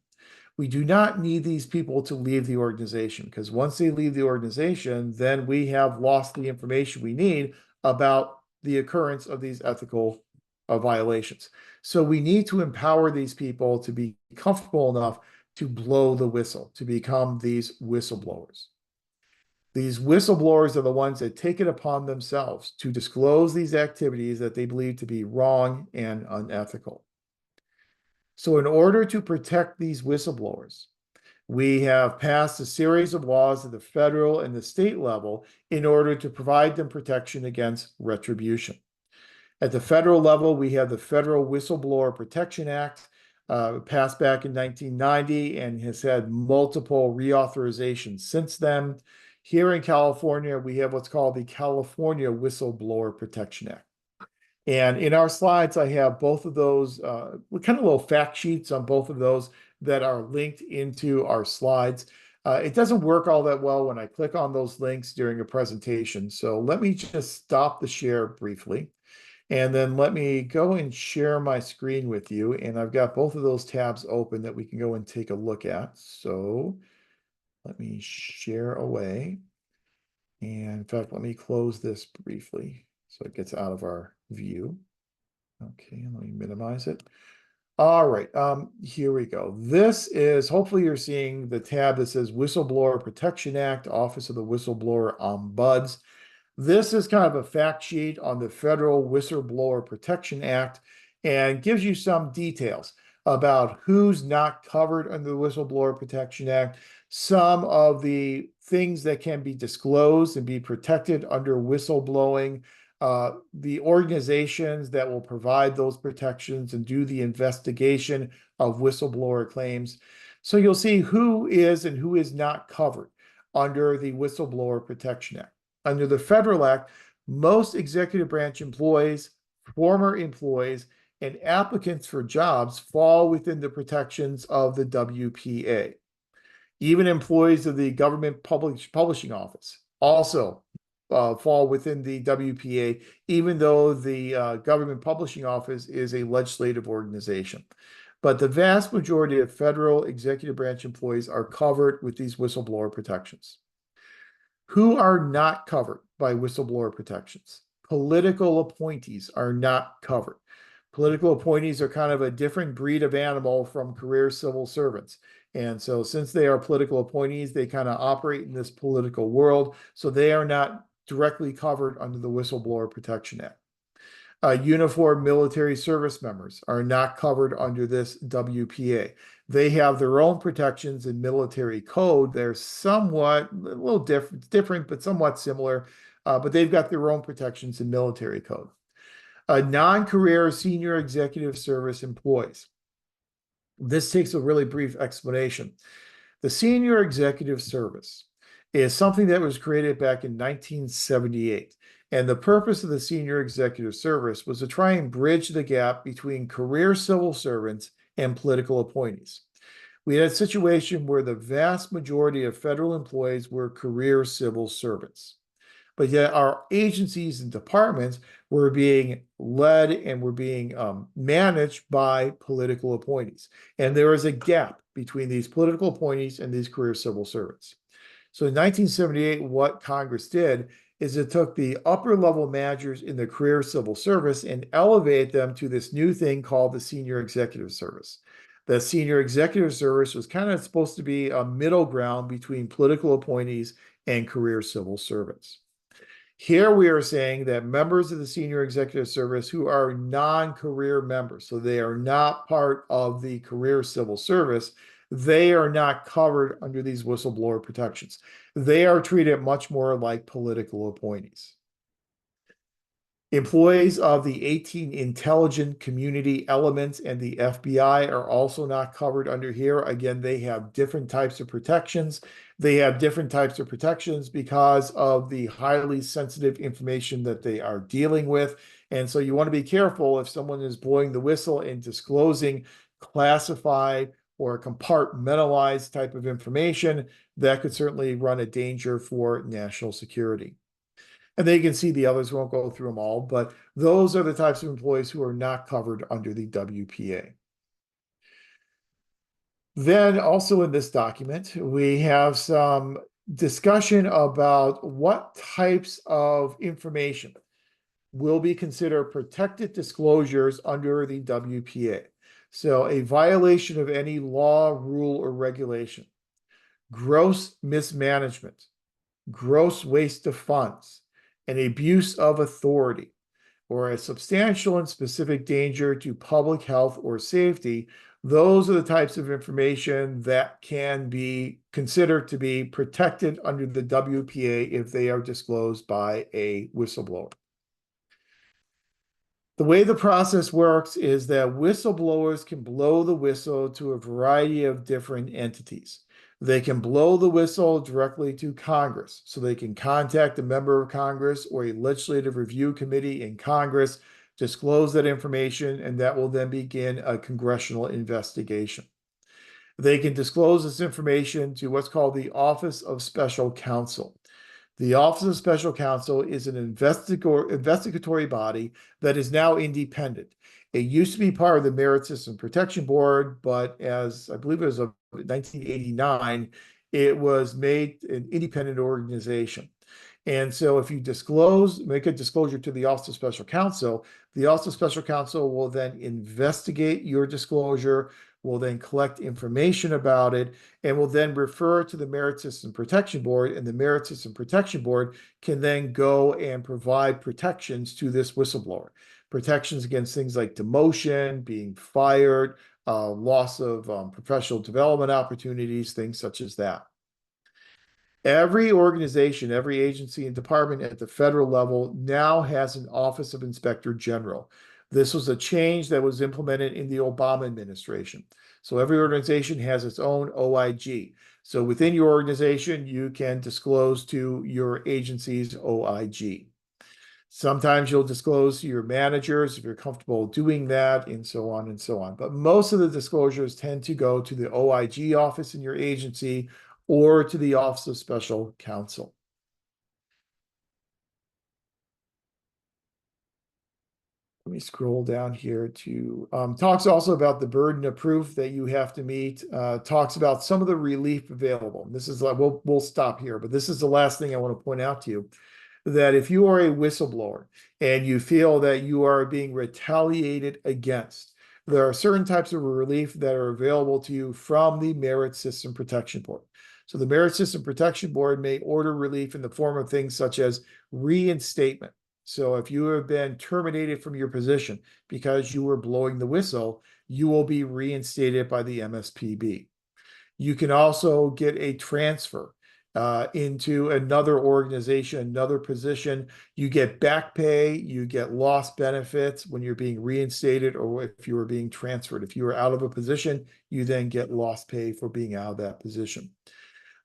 Speaker 1: We do not need these people to leave the organization because once they leave the organization, then we have lost the information we need about the occurrence of these ethical violations. So we need to empower these people to be comfortable enough to blow the whistle, to become these whistleblowers. These whistleblowers are the ones that take it upon themselves to disclose these activities that they believe to be wrong and unethical. So in order to protect these whistleblowers, we have passed a series of laws at the federal and the state level in order to provide them protection against retribution. At the federal level, we have the Federal Whistleblower Protection Act, passed back in 1990 and has had multiple reauthorizations since then. Here in California, we have what's called the California Whistleblower Protection Act. And in our slides, I have both of those, kind of little fact sheets on both of those that are linked into our slides. It doesn't work all that well when I click on those links during a presentation. So let me just stop the share briefly. And then let me go and share my screen with you. And I've got both of those tabs open that we can go and take a look at. So let me share away. And in fact, let me close this briefly so it gets out of our view. Okay, let me minimize it. All right, here we go. This is, hopefully you're seeing the tab that says Whistleblower Protection Act, Office of the Whistleblower Ombuds. This is kind of a fact sheet on the Federal Whistleblower Protection Act and gives you some details about who's not covered under the Whistleblower Protection Act, some of the things that can be disclosed and be protected under whistleblowing, the organizations that will provide those protections and do the investigation of whistleblower claims. So you'll see who is and who is not covered under the Whistleblower Protection Act. Under the Federal Act, most executive branch employees, former employees, and applicants for jobs fall within the protections of the WPA. Even employees of the Government Publishing Office also fall within the WPA, even though the Government Publishing Office is a legislative organization. But the vast majority of federal executive branch employees are covered with these whistleblower protections. Who are not covered by whistleblower protections? Political appointees are not covered. Political appointees are kind of a different breed of animal from career civil servants. And so since they are political appointees, they kind of operate in this political world. So they are not directly covered under the Whistleblower Protection Act. Uniformed military service members are not covered under this WPA. They have their own protections in military code. They're somewhat, a little different, but somewhat similar, but they've got their own protections in military code. Non-career senior executive service employees. This takes a really brief explanation. The senior executive service is something that was created back in 1978. And the purpose of the senior executive service was to try and bridge the gap between career civil servants and political appointees. We had a situation where the vast majority of federal employees were career civil servants. But yet our agencies and departments were being led and were being managed by political appointees. And there is a gap between these political appointees and these career civil servants. So in 1978, what Congress did is it took the upper level managers in the career civil service and elevated them to this new thing called the senior executive service. The senior executive service was kind of supposed to be a middle ground between political appointees and career civil servants. Here we are saying that members of the senior executive service who are non-career members, so they are not part of the career civil service, they are not covered under these whistleblower protections. They are treated much more like political appointees. Employees of the 18 intelligent community elements and the FBI are also not covered under here. Again, they have different types of protections. They have different types of protections because of the highly sensitive information that they are dealing with. And so you want to be careful if someone is blowing the whistle and disclosing classified or compartmentalized type of information, that could certainly run a danger for national security. And then you can see the others, won't go through them all, but those are the types of employees who are not covered under the WPA. Then also in this document, we have some discussion about what types of information will be considered protected disclosures under the WPA. So a violation of any law, rule, or regulation, gross mismanagement, gross waste of funds, an abuse of authority, or a substantial and specific danger to public health or safety, those are the types of information that can be considered to be protected under the WPA if they are disclosed by a whistleblower. The way the process works is that whistleblowers can blow the whistle to a variety of different entities. They can blow the whistle directly to Congress, so they can contact a member of Congress or a legislative review committee in Congress, disclose that information, and that will then begin a congressional investigation. They can disclose this information to what's called the Office of Special Counsel. The Office of Special Counsel is an investigatory body that is now independent. It used to be part of the Merit System Protection Board, but as I believe it was 1989, it was made an independent organization. And so if you make a disclosure to the Office of Special Counsel, the Office of Special Counsel will then investigate your disclosure, will then collect information about it, and will then refer to the Merit System Protection Board, and the Merit System Protection Board can then go and provide protections to this whistleblower. Protections against things like demotion, being fired, loss of professional development opportunities, things such as that. Every organization, every agency and department at the federal level now has an Office of Inspector General. This was a change that was implemented in the Obama administration. So every organization has its own OIG. So within your organization, you can disclose to your agency's OIG. Sometimes you'll disclose to your managers if you're comfortable doing that, and so on and so on. But most of the disclosures tend to go to the OIG office in your agency or to the Office of Special Counsel. Let me scroll down here to talks also about the burden of proof that you have to meet. Talks about some of the relief available. This is like we'll stop here, but this is the last thing I want to point out to you. That if you are a whistleblower and you feel that you are being retaliated against, there are certain types of relief that are available to you from the Merit System Protection Board. So the Merit System Protection Board may order relief in the form of things such as reinstatement. So if you have been terminated from your position because you were blowing the whistle, you will be reinstated by the MSPB. You can also get a transfer into another organization, another position. You get back pay, you get lost benefits when you're being reinstated or if you are being transferred. If you are out of a position, you then get lost pay for being out of that position.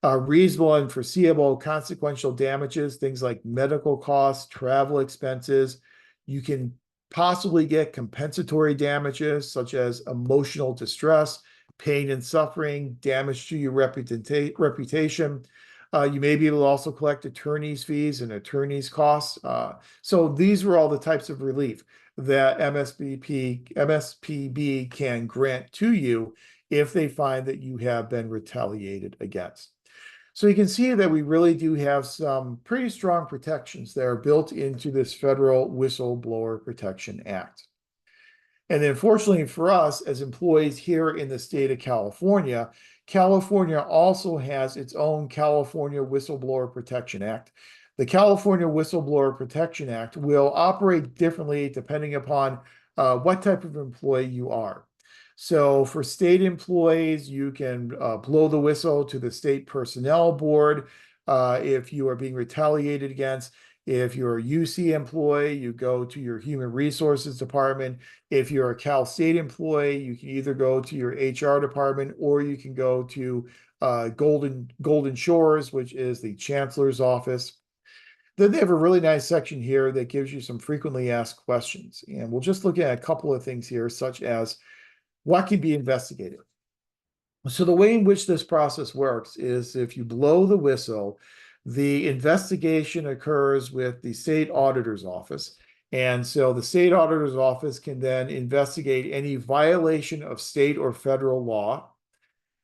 Speaker 1: Reasonable and foreseeable consequential damages, things like medical costs, travel expenses. You can possibly get compensatory damages such as emotional distress, pain and suffering, damage to your reputation. You may be able to also collect attorney's fees and attorney's costs. So these were all the types of relief that MSPB can grant to you if they find that you have been retaliated against. So you can see that we really do have some pretty strong protections that are built into this Federal Whistleblower Protection Act. And then fortunately for us as employees here in the state of California, California also has its own California Whistleblower Protection Act. The California Whistleblower Protection Act will operate differently depending upon what type of employee you are. So for state employees, you can blow the whistle to the state personnel board if you are being retaliated against. If you're a UC employee, you go to your human resources department. If you're a Cal State employee, you can either go to your HR department or you can go to Golden Shores, which is the chancellor's office. Then they have a really nice section here that gives you some frequently asked questions. And we'll just look at a couple of things here, such as what can be investigated. So the way in which this process works is if you blow the whistle, the investigation occurs with the state auditor's office. And so the state auditor's office can then investigate any violation of state or federal law,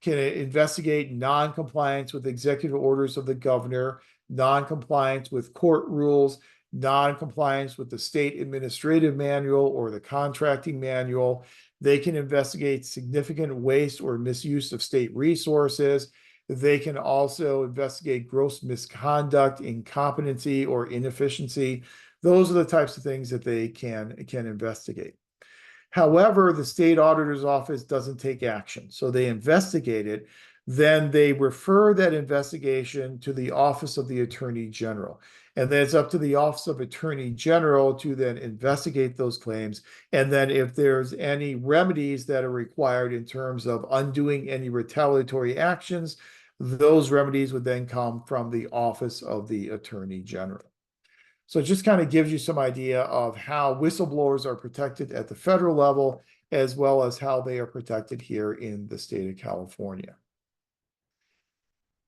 Speaker 1: can investigate non-compliance with executive orders of the governor, non-compliance with court rules, non-compliance with the state administrative manual or the contracting manual. They can investigate significant waste or misuse of state resources. They can also investigate gross misconduct, incompetency, or inefficiency. Those are the types of things that they can investigate. However, the state auditor's office doesn't take action. So they investigate it. Then they refer that investigation to the Office of the Attorney General. And then it's up to the Office of Attorney General to then investigate those claims. And then if there's any remedies that are required in terms of undoing any retaliatory actions, those remedies would then come from the Office of the Attorney General. So it just kind of gives you some idea of how whistleblowers are protected at the federal level, as well as how they are protected here in the state of California.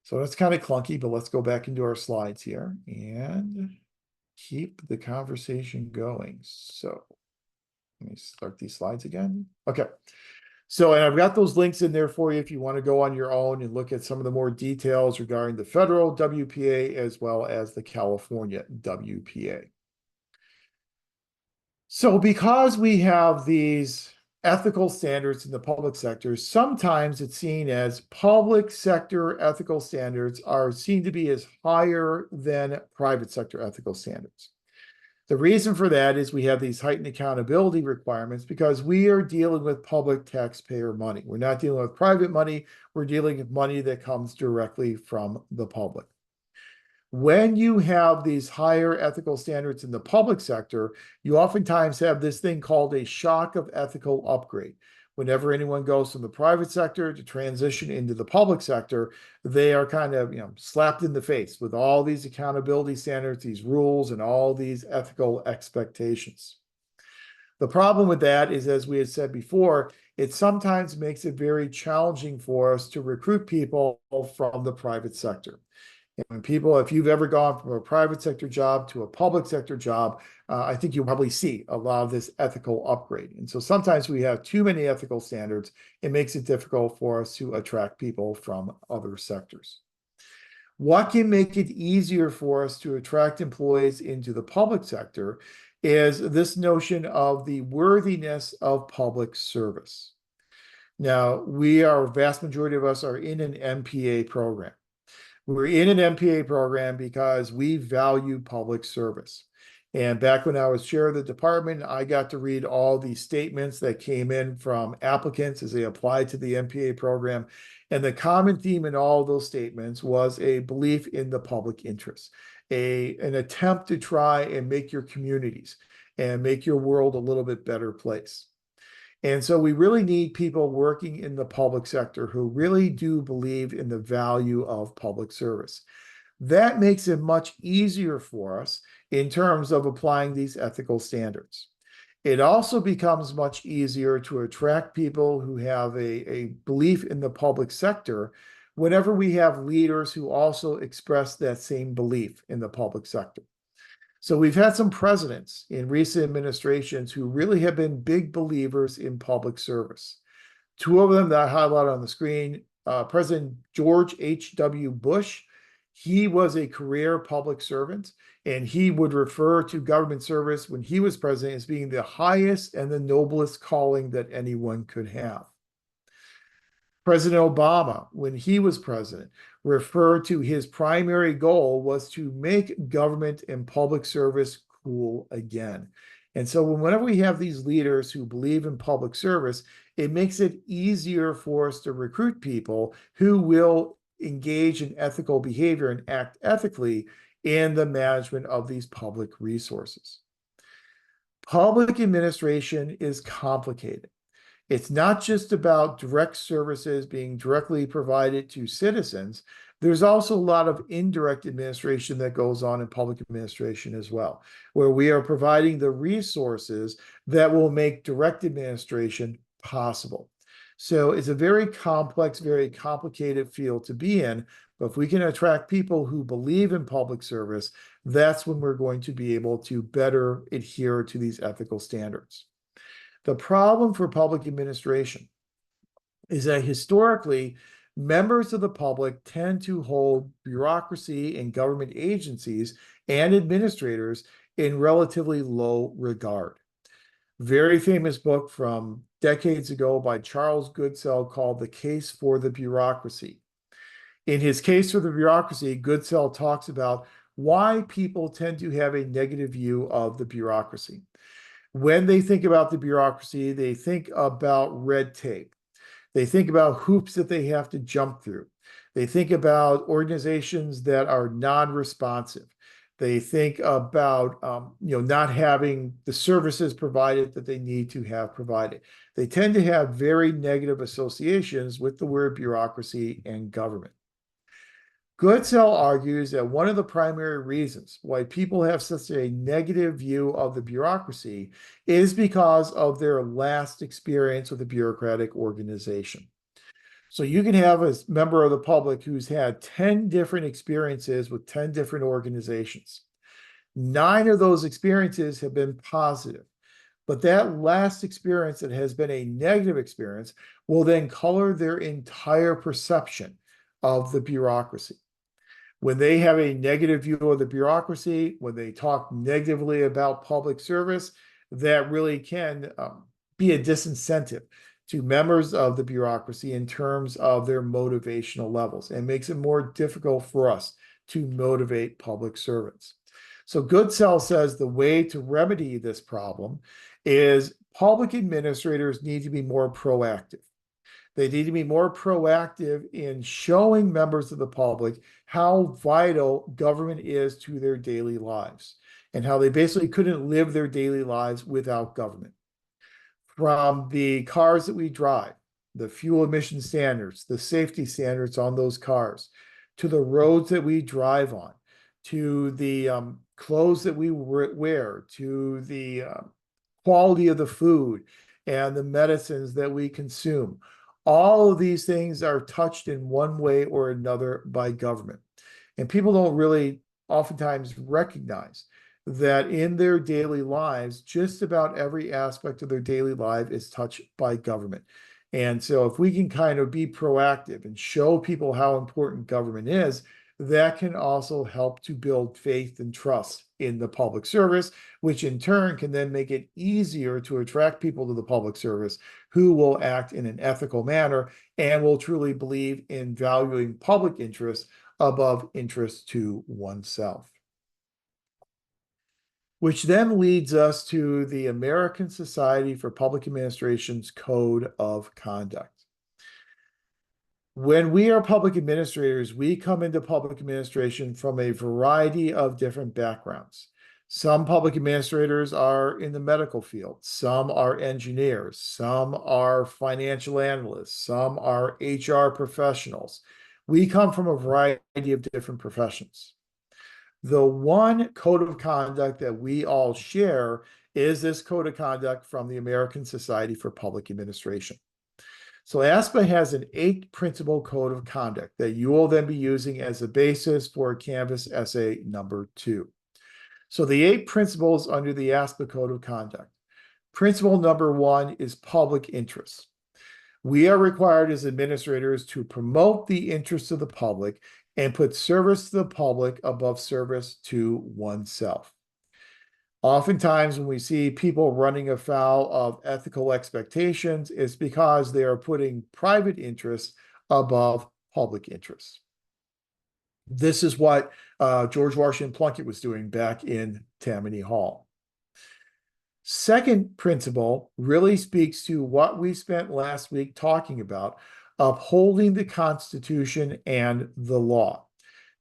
Speaker 1: So that's kind of clunky, but let's go back into our slides here and keep the conversation going. So let me start these slides again. Okay. So, and I've got those links in there for you if you want to go on your own and look at some of the more details regarding the federal WPA as well as the California WPA. So because we have these ethical standards in the public sector, sometimes it's seen as public sector ethical standards are seen to be as higher than private sector ethical standards. The reason for that is we have these heightened accountability requirements because we are dealing with public taxpayer money. We're not dealing with private money. We're dealing with money that comes directly from the public. When you have these higher ethical standards in the public sector, you oftentimes have this thing called a shock of ethical upgrade. Whenever anyone goes from the private sector to transition into the public sector, they are kind of, slapped in the face with all these accountability standards, these rules, and all these ethical expectations. The problem with that is, as we had said before, it sometimes makes it very challenging for us to recruit people from the private sector. And people, if you've ever gone from a private sector job to a public sector job, I think you'll probably see a lot of this ethical upgrade. And so sometimes we have too many ethical standards. It makes it difficult for us to attract people from other sectors. What can make it easier for us to attract employees into the public sector is this notion of the worthiness of public service. Now, vast majority of us are in an MPA program. We're in an MPA program because we value public service. And back when I was chair of the department, I got to read all the statements that came in from applicants as they applied to the MPA program. And the common theme in all of those statements was a belief in the public interest, an attempt to try and make your communities and make your world a little bit better place. And so we really need people working in the public sector who really do believe in the value of public service. That makes it much easier for us in terms of applying these ethical standards. It also becomes much easier to attract people who have a belief in the public sector whenever we have leaders who also express that same belief in the public sector. So we've had some presidents in recent administrations who really have been big believers in public service. Two of them that I highlighted on the screen, President George H.W. Bush He was a career public servant, and he would refer to government service when he was president as being the highest and the noblest calling that anyone could have. President Obama, when he was president, referred to his primary goal was to make government and public service cool again. And so whenever we have these leaders who believe in public service, it makes it easier for us to recruit people who will engage in ethical behavior and act ethically in the management of these public resources. Public administration is complicated. It's not just about direct services being directly provided to citizens. There's also a lot of indirect administration that goes on in public administration as well, where we are providing the resources that will make direct administration possible. So it's a very complex, very complicated field to be in. But if we can attract people who believe in public service, that's when we're going to be able to better adhere to these ethical standards. The problem for public administration is that historically, members of the public tend to hold bureaucracy and government agencies and administrators in relatively low regard. Very famous book from decades ago by Charles Goodsell called The Case for the Bureaucracy. In his Case for the Bureaucracy, Goodsell talks about why people tend to have a negative view of the bureaucracy. When they think about the bureaucracy, they think about red tape. They think about hoops that they have to jump through. They think about organizations that are non-responsive. They think about not having the services provided that they need to have provided. They tend to have very negative associations with the word bureaucracy and government. Goodsell argues that one of the primary reasons why people have such a negative view of the bureaucracy is because of their last experience with a bureaucratic organization. So you can have a member of the public who's had 10 different experiences with 10 different organizations. 9 of those experiences have been positive. But that last experience that has been a negative experience will then color their entire perception of the bureaucracy. When they have a negative view of the bureaucracy, when they talk negatively about public service, that really can be a disincentive to members of the bureaucracy in terms of their motivational levels, and makes it more difficult for us to motivate public servants. So Goodsell says the way to remedy this problem is public administrators need to be more proactive. They need to be more proactive in showing members of the public how vital government is to their daily lives and how they basically couldn't live their daily lives without government. From the cars that we drive, the fuel emission standards, the safety standards on those cars, to the roads that we drive on, to the clothes that we wear, to the quality of the food and the medicines that we consume. All of these things are touched in one way or another by government. And people don't really oftentimes recognize that in their daily lives, just about every aspect of their daily life is touched by government. And so if we can kind of be proactive and show people how important government is, that can also help to build faith and trust in the public service, which in turn can then make it easier to attract people to the public service who will act in an ethical manner and will truly believe in valuing public interest above interest to oneself. Which then leads us to the American Society for Public Administration's Code of Conduct. When we are public administrators, we come into public administration from a variety of different backgrounds. Some public administrators are in the medical field, some are engineers, some are financial analysts, some are HR professionals. We come from a variety of different professions. The one code of conduct that we all share is this code of conduct from the American Society for Public Administration. So ASPA has an 8-principle code of conduct that you will then be using as a basis for Canvas essay number 2. So the 8 principles under the ASPA code of conduct. Principle number 1 is public interest. We are required as administrators to promote the interests of the public and put service to the public above service to oneself. Oftentimes, when we see people running afoul of ethical expectations, it's because they are putting private interests above public interests. This is what George Washington Plunkett was doing back in Tammany Hall. Second principle really speaks to what we spent last week talking about, upholding the Constitution and the law,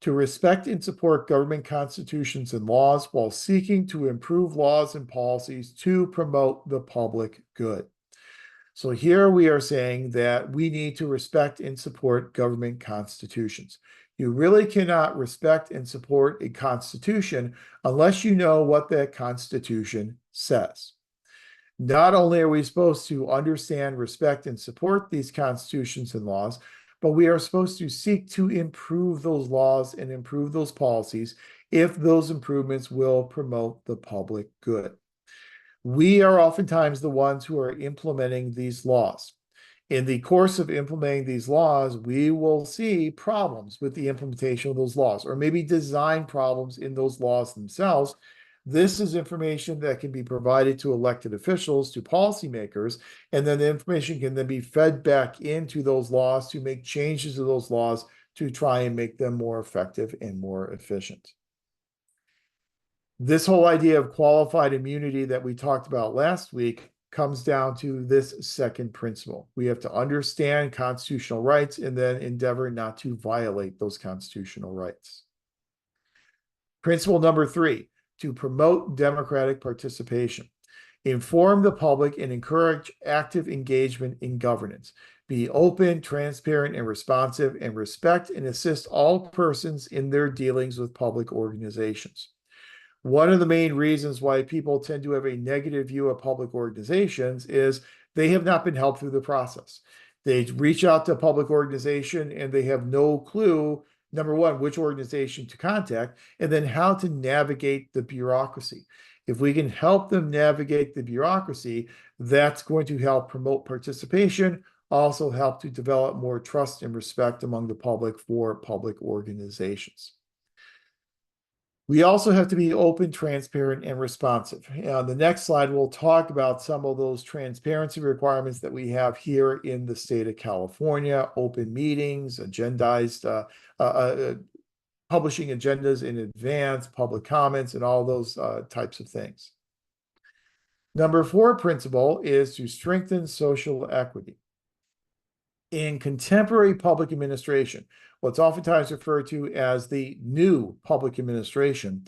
Speaker 1: to respect and support government constitutions and laws while seeking to improve laws and policies to promote the public good. So here we are saying that we need to respect and support government constitutions. You really cannot respect and support a constitution unless you know what that constitution says. Not only are we supposed to understand, respect, and support these constitutions and laws, but we are supposed to seek to improve those laws and improve those policies if those improvements will promote the public good. We are oftentimes the ones who are implementing these laws. In the course of implementing these laws, we will see problems with the implementation of those laws, or maybe design problems in those laws themselves. This is information that can be provided to elected officials, to policymakers, and then the information can then be fed back into those laws to make changes to those laws to try and make them more effective and more efficient. This whole idea of qualified immunity that we talked about last week comes down to this second principle. We have to understand constitutional rights and then endeavor not to violate those constitutional rights. Principle number 3, to promote democratic participation. Inform the public and encourage active engagement in governance. Be open, transparent, and responsive, and respect and assist all persons in their dealings with public organizations. One of the main reasons why people tend to have a negative view of public organizations is they have not been helped through the process. They reach out to a public organization and they have no clue, number one, which organization to contact, and then how to navigate the bureaucracy. If we can help them navigate the bureaucracy, that's going to help promote participation, also help to develop more trust and respect among the public for public organizations. We also have to be open, transparent, and responsive. On the next slide, we'll talk about some of those transparency requirements that we have here in the state of California: open meetings, agendized, publishing agendas in advance, public comments, and all those types of things. Number 4 principle is to strengthen social equity. In contemporary public administration, what's oftentimes referred to as the new public administration,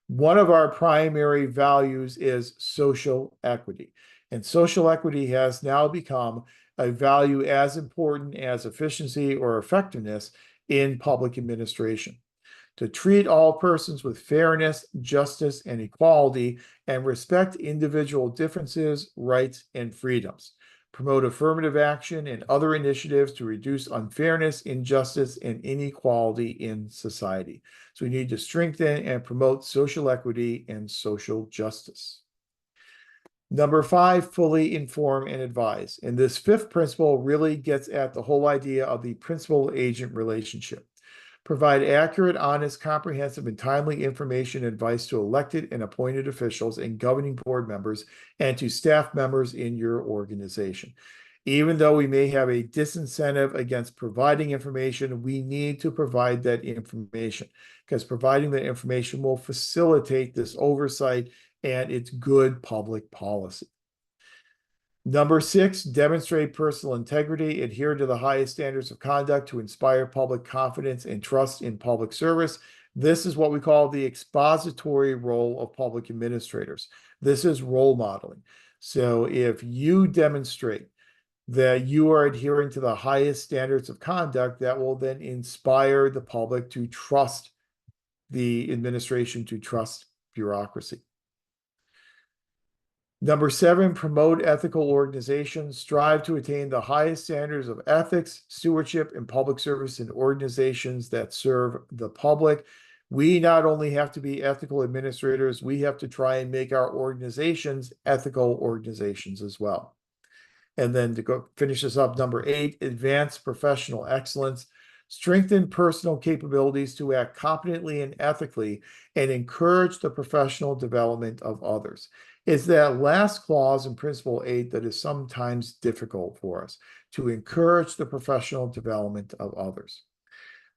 Speaker 1: one of our primary values is social equity. And social equity has now become a value as important as efficiency or effectiveness in public administration. To treat all persons with fairness, justice, and equality, and respect individual differences, rights, and freedoms. Promote affirmative action and other initiatives to reduce unfairness, injustice, and inequality in society. So we need to strengthen and promote social equity and social justice. Number 5, fully inform and advise. And this 5th principle really gets at the whole idea of the principal-agent relationship. Provide accurate, honest, comprehensive, and timely information and advice to elected and appointed officials and governing board members and to staff members in your organization. Even though we may have a disincentive against providing information, we need to provide that information because providing that information will facilitate this oversight and it's good public policy. Number 6, demonstrate personal integrity, adhere to the highest standards of conduct to inspire public confidence and trust in public service. This is what we call the expository role of public administrators. This is role modeling. So if you demonstrate that you are adhering to the highest standards of conduct, that will then inspire the public to trust the administration, to trust bureaucracy. Number 7, promote ethical organizations. Strive to attain the highest standards of ethics, stewardship, and public service in organizations that serve the public. We not only have to be ethical administrators, we have to try and make our organizations ethical organizations as well. And then to go finish this up, number 8, advance professional excellence, strengthen personal capabilities to act competently and ethically, and encourage the professional development of others. It's that last clause in Principle 8 that is sometimes difficult for us, to encourage the professional development of others.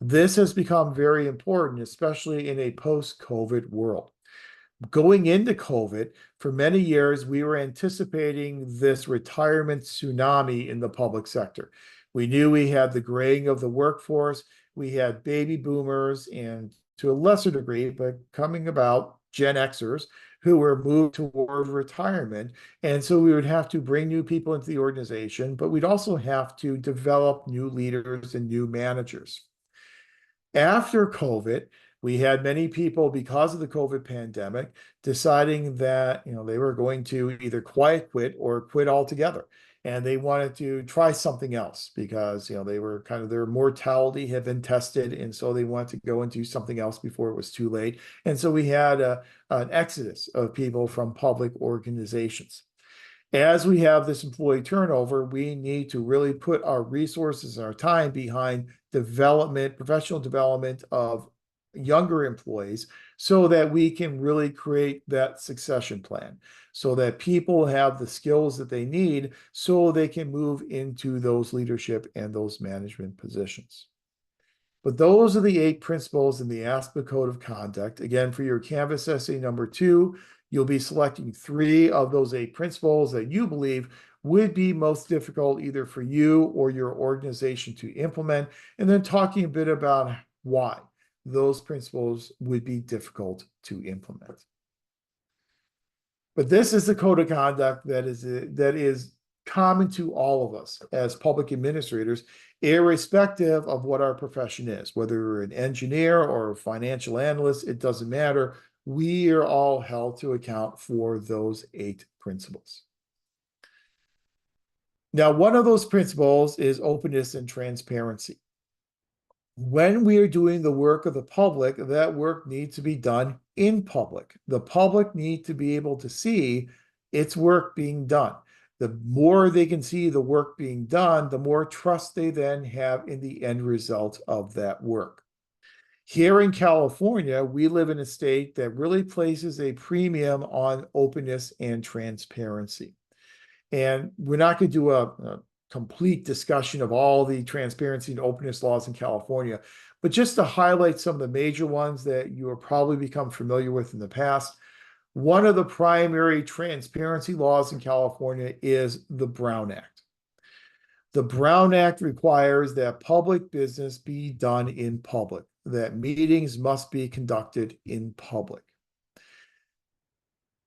Speaker 1: This has become very important, especially in a post-COVID world. Going into COVID, for many years, we were anticipating this retirement tsunami in the public sector. We knew we had the graying of the workforce, we had baby boomers, and to a lesser degree, but coming about, Gen Xers who were moved toward retirement. And so we would have to bring new people into the organization, but we'd also have to develop new leaders and new managers. After COVID, we had many people, because of the COVID pandemic, deciding that they were going to either quiet quit or quit altogether. And they wanted to try something else because they were kind of, their mortality had been tested, and so they wanted to go and do something else before it was too late. And so we had an exodus of people from public organizations. As we have this employee turnover, we need to really put our resources and our time behind development, professional development of younger employees, so that we can really create that succession plan, so that people have the skills that they need so they can move into those leadership and those management positions. But those are the 8 principles in the ASPA Code of Conduct. Again, for your Canvas essay number 2, you'll be selecting 3 of those 8 principles that you believe would be most difficult either for you or your organization to implement, and then talking a bit about why those principles would be difficult to implement. But this is the code of conduct that is common to all of us as public administrators, irrespective of what our profession is, whether you're an engineer or a financial analyst, it doesn't matter. We are all held to account for those 8 principles. Now, one of those principles is openness and transparency. When we are doing the work of the public, that work needs to be done in public. The public need to be able to see its work being done. The more they can see the work being done, the more trust they then have in the end result of that work. Here in California, we live in a state that really places a premium on openness and transparency. And we're not going to do a complete discussion of all the transparency and openness laws in California, but just to highlight some of the major ones that you have probably become familiar with in the past. One of the primary transparency laws in California is the Brown Act. The Brown Act requires that public business be done in public, that meetings must be conducted in public.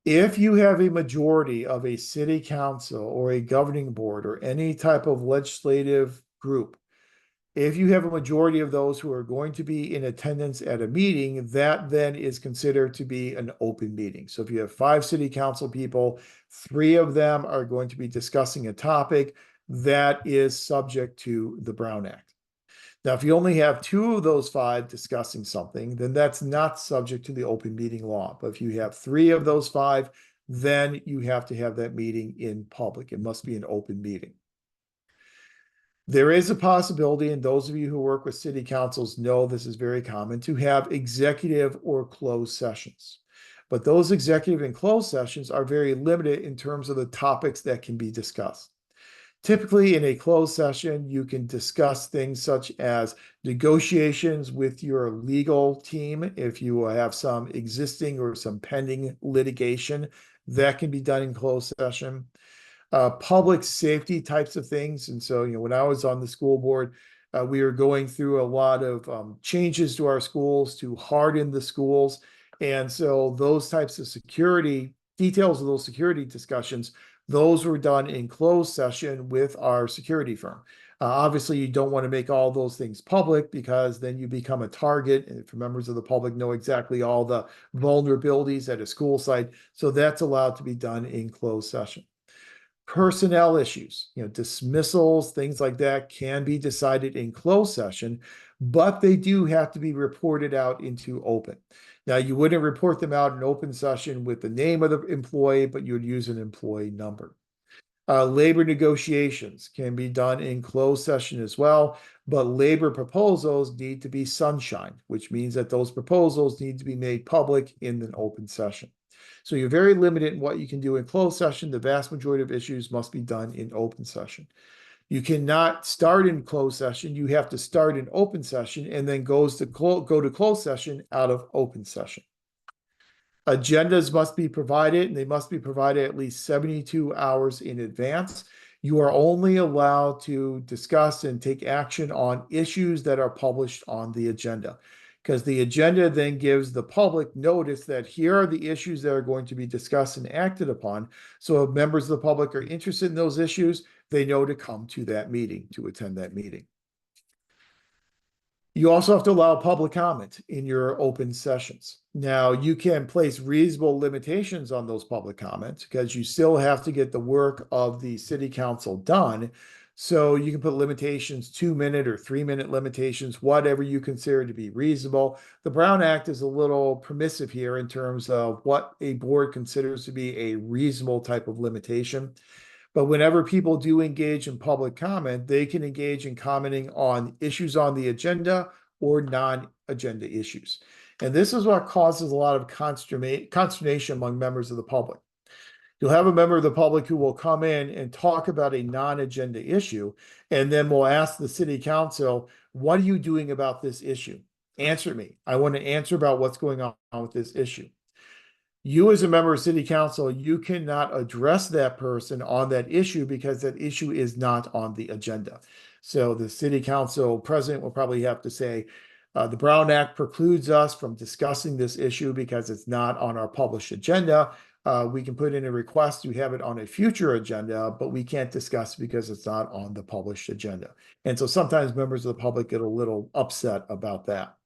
Speaker 1: If you have a majority of a city council or a governing board or any type of legislative group, if you have a majority of those who are going to be in attendance at a meeting, that then is considered to be an open meeting. So if you have 5 city council people, 3 of them are going to be discussing a topic that is subject to the Brown Act. Now, if you only have 2 of those 5 discussing something, then that's not subject to the open meeting law. But if you have 3 of those 5, then you have to have that meeting in public. It must be an open meeting. There is a possibility, and those of you who work with city councils know this is very common, to have executive or closed sessions. But those executive and closed sessions are very limited in terms of the topics that can be discussed. Typically, in a closed session, you can discuss things such as negotiations with your legal team. If you have some existing or some pending litigation, that can be done in closed session. Public safety types of things. And so, when I was on the school board, we were going through a lot of changes to our schools to harden the schools. And so those types of security, details of those security discussions, those were done in closed session with our security firm. Obviously, you don't want to make all those things public because then you become a target. And if members of the public know exactly all the vulnerabilities at a school site, so that's allowed to be done in closed session. Personnel issues, dismissals, things like that can be decided in closed session, but they do have to be reported out into open. Now, you wouldn't report them out in open session with the name of the employee, but you would use an employee number. Labor negotiations can be done in closed session as well, but labor proposals need to be sunshine, which means that those proposals need to be made public in an open session. So you're very limited in what you can do in closed session. The vast majority of issues must be done in open session. You cannot start in closed session. You have to start in open session and then go to closed session out of open session. Agendas must be provided, and they must be provided at least 72 hours in advance. You are only allowed to discuss and take action on issues that are published on the agenda, because the agenda then gives the public notice that here are the issues that are going to be discussed and acted upon. So if members of the public are interested in those issues, they know to come to that meeting, to attend that meeting. You also have to allow public comment in your open sessions. Now, you can place reasonable limitations on those public comments because you still have to get the work of the city council done. So you can put limitations, 2-minute or 3-minute limitations, whatever you consider to be reasonable. The Brown Act is a little permissive here in terms of what a board considers to be a reasonable type of limitation. But whenever people do engage in public comment, they can engage in commenting on issues on the agenda or non-agenda issues. And this is what causes a lot of consternation among members of the public. You'll have a member of the public who will come in and talk about a non-agenda issue, and then we'll ask the city council, what are you doing about this issue? Answer me. I want to answer about what's going on with this issue. You as a member of city council, you cannot address that person on that issue because that issue is not on the agenda. So the city council president will probably have to say, the Brown Act precludes us from discussing this issue because it's not on our published agenda. We can put in a request to have it on a future agenda, but we can't discuss it because it's not on the published agenda. And so sometimes members of the public get a little upset about that.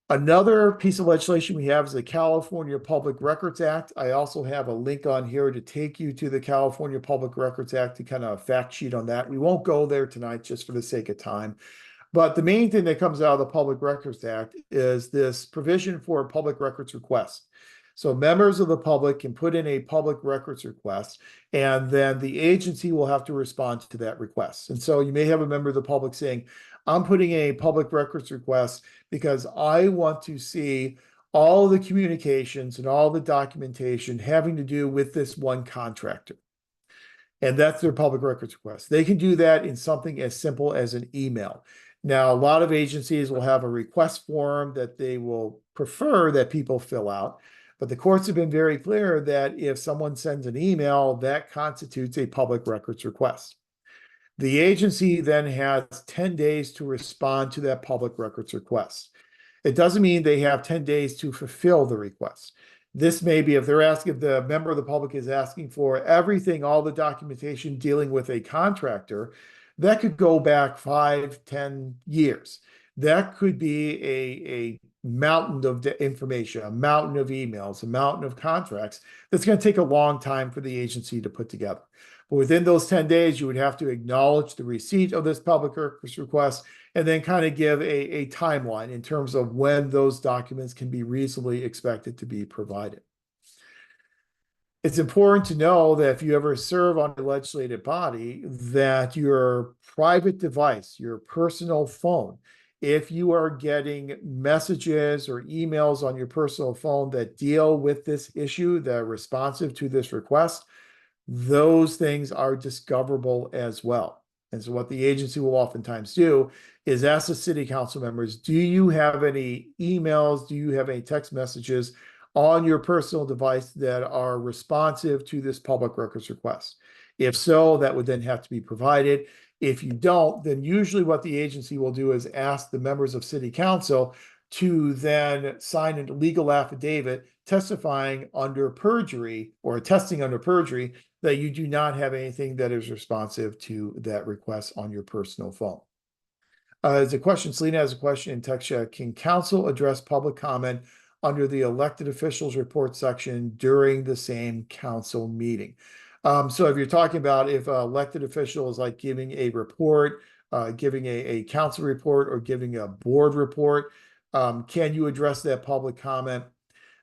Speaker 1: Another piece of legislation we have is the California Public Records Act. I also have a link on here to take you to the California Public Records Act to kind of fact sheet on that. We won't go there tonight just for the sake of time. But the main thing that comes out of the Public Records Act is this provision for a public records request. So members of the public can put in a public records request, and then the agency will have to respond to that request. And so you may have a member of the public saying, I'm putting in a public records request because I want to see all the communications and all the documentation having to do with this one contractor. And that's their public records request. They can do that in something as simple as an email. Now, a lot of agencies will have a request form that they will prefer that people fill out. But the courts have been very clear that if someone sends an email, that constitutes a public records request. The agency then has 10 days to respond to that public records request. It doesn't mean they have 10 days to fulfill the request. This may be if the member of the public is asking for everything, all the documentation dealing with a contractor, that could go back 5, 10 years. That could be a mountain of information, a mountain of emails, a mountain of contracts that's going to take a long time for the agency to put together. But within those 10 days, you would have to acknowledge the receipt of this public records request and then kind of give a timeline in terms of when those documents can be reasonably expected to be provided. It's important to know that if you ever serve on a legislative body, that your private device, your personal phone, if you are getting messages or emails on your personal phone that deal with this issue, that are responsive to this request, those things are discoverable as well. And so what the agency will oftentimes do is ask the city council members, do you have any emails? Do you have any text messages on your personal device that are responsive to this public records request? If so, that would then have to be provided. If you don't, then usually what the agency will do is ask the members of city council to then sign a legal affidavit testifying under perjury or attesting under perjury that you do not have anything that is responsive to that request on your personal phone. There's a question, Selena has a question in text chat. Can council address public comment under the elected officials report section during the same council meeting? So if you're talking about if an elected official is like giving a report, giving a council report or giving a board report, can you address that public comment?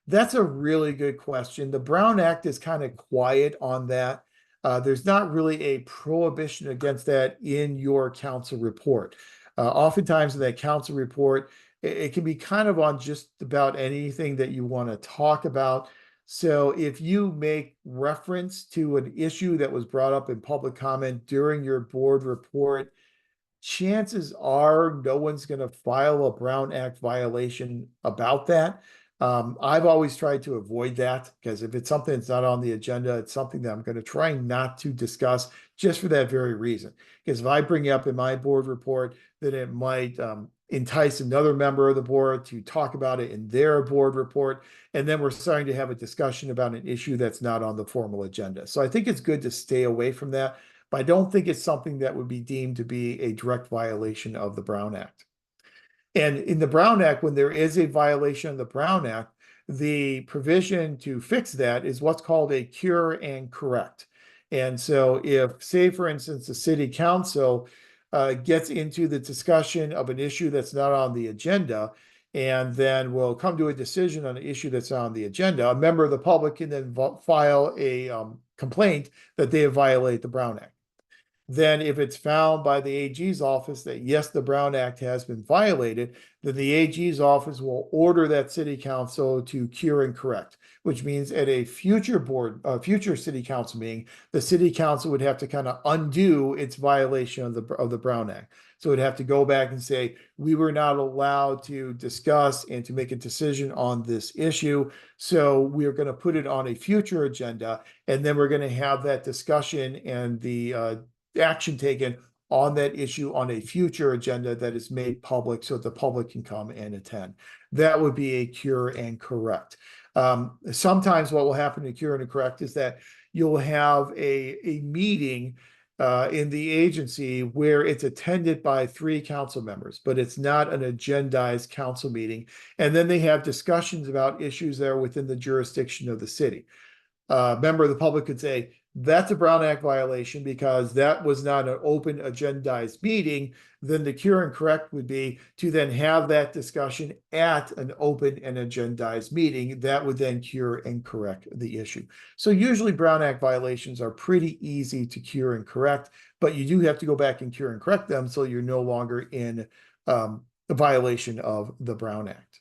Speaker 1: That's a really good question. The Brown Act is kind of quiet on that. There's not really a prohibition against that in your council report. Oftentimes in that council report, it can be kind of on just about anything that you want to talk about. So if you make reference to an issue that was brought up in public comment during your board report, chances are no one's going to file a Brown Act violation about that. I've always tried to avoid that because if it's something that's not on the agenda, it's something that I'm going to try not to discuss just for that very reason. Because if I bring it up in my board report, then it might entice another member of the board to talk about it in their board report. And then we're starting to have a discussion about an issue that's not on the formal agenda. So I think it's good to stay away from that. But I don't think it's something that would be deemed to be a direct violation of the Brown Act. And in the Brown Act, when there is a violation of the Brown Act, the provision to fix that is what's called a cure and correct. And so if, say, for instance, the city council gets into the discussion of an issue that's not on the agenda, and then will come to a decision on an issue that's on the agenda, a member of the public can then file a complaint that they have violated the Brown Act. Then if it's found by the AG's office that yes, the Brown Act has been violated, then the AG's office will order that city council to cure and correct, which means at a future city council meeting, the city council would have to kind of undo its violation of the Brown Act. So it'd have to go back and say, we were not allowed to discuss and to make a decision on this issue. So we're going to put it on a future agenda, and then we're going to have that discussion and the action taken on that issue on a future agenda that is made public so the public can come and attend. That would be a cure and correct. Sometimes what will happen in cure and correct is that you'll have a meeting in the agency where it's attended by 3 council members, but it's not an agendized council meeting. And then they have discussions about issues that are within the jurisdiction of the city. A member of the public could say, that's a Brown Act violation because that was not an open agendized meeting. Then the cure and correct would be to then have that discussion at an open and agendized meeting. That would then cure and correct the issue. So usually Brown Act violations are pretty easy to cure and correct, but you do have to go back and cure and correct them so you're no longer in a violation of the Brown Act.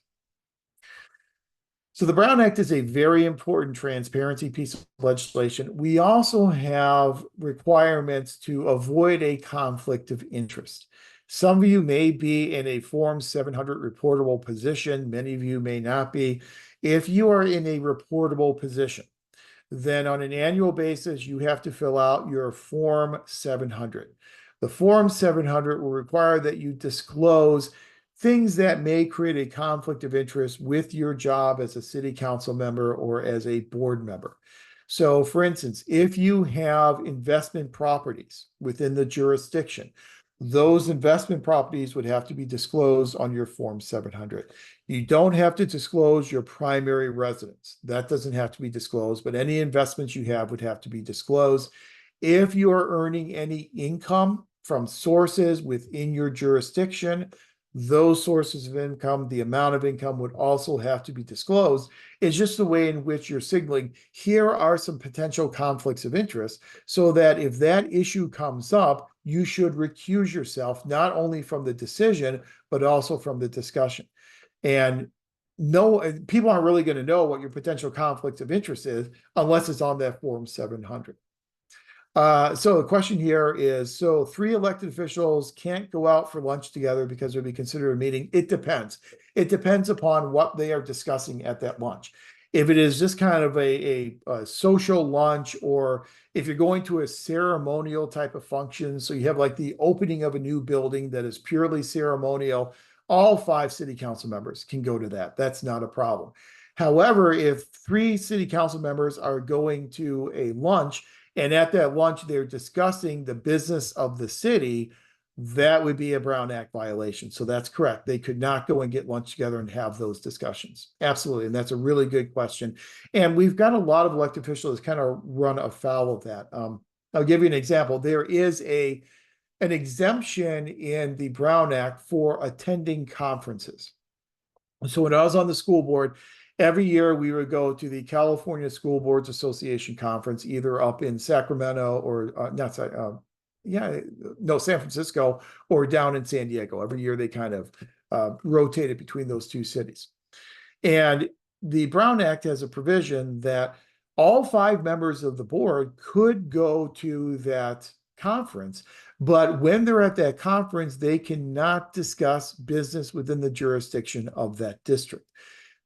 Speaker 1: So the Brown Act is a very important transparency piece of legislation. We also have requirements to avoid a conflict of interest. Some of you may be in a Form 700 reportable position. Many of you may not be. If you are in a reportable position, then on an annual basis, you have to fill out your Form 700. The Form 700 will require that you disclose things that may create a conflict of interest with your job as a city council member or as a board member. So for instance, if you have investment properties within the jurisdiction, those investment properties would have to be disclosed on your Form 700. You don't have to disclose your primary residence. That doesn't have to be disclosed, but any investments you have would have to be disclosed. If you are earning any income from sources within your jurisdiction, those sources of income, the amount of income would also have to be disclosed. It's just the way in which you're signaling, here are some potential conflicts of interest, so that if that issue comes up, you should recuse yourself, not only from the decision, but also from the discussion. And no, people aren't really going to know what your potential conflicts of interest is unless it's on that Form 700. So the question here is, so 3 elected officials can't go out for lunch together because it would be considered a meeting. It depends. It depends upon what they are discussing at that lunch. If it is just kind of a social lunch, or if you're going to a ceremonial type of function, so you have like the opening of a new building that is purely ceremonial, all 5 city council members can go to that. That's not a problem. However, if 3 city council members are going to a lunch, and at that lunch, they're discussing the business of the city, that would be a Brown Act violation. So that's correct. They could not go and get lunch together and have those discussions. Absolutely. And that's a really good question. And we've got a lot of elected officials kind of run afoul of that. I'll give you an example. There is an exemption in the Brown Act for attending conferences. So when I was on the school board, every year we would go to the California School Boards Association conference, either up in Sacramento or not, yeah, no, San Francisco or down in San Diego. Every year they kind of rotated between those two cities. And the Brown Act has a provision that all 5 members of the board could go to that conference, but when they're at that conference, they cannot discuss business within the jurisdiction of that district.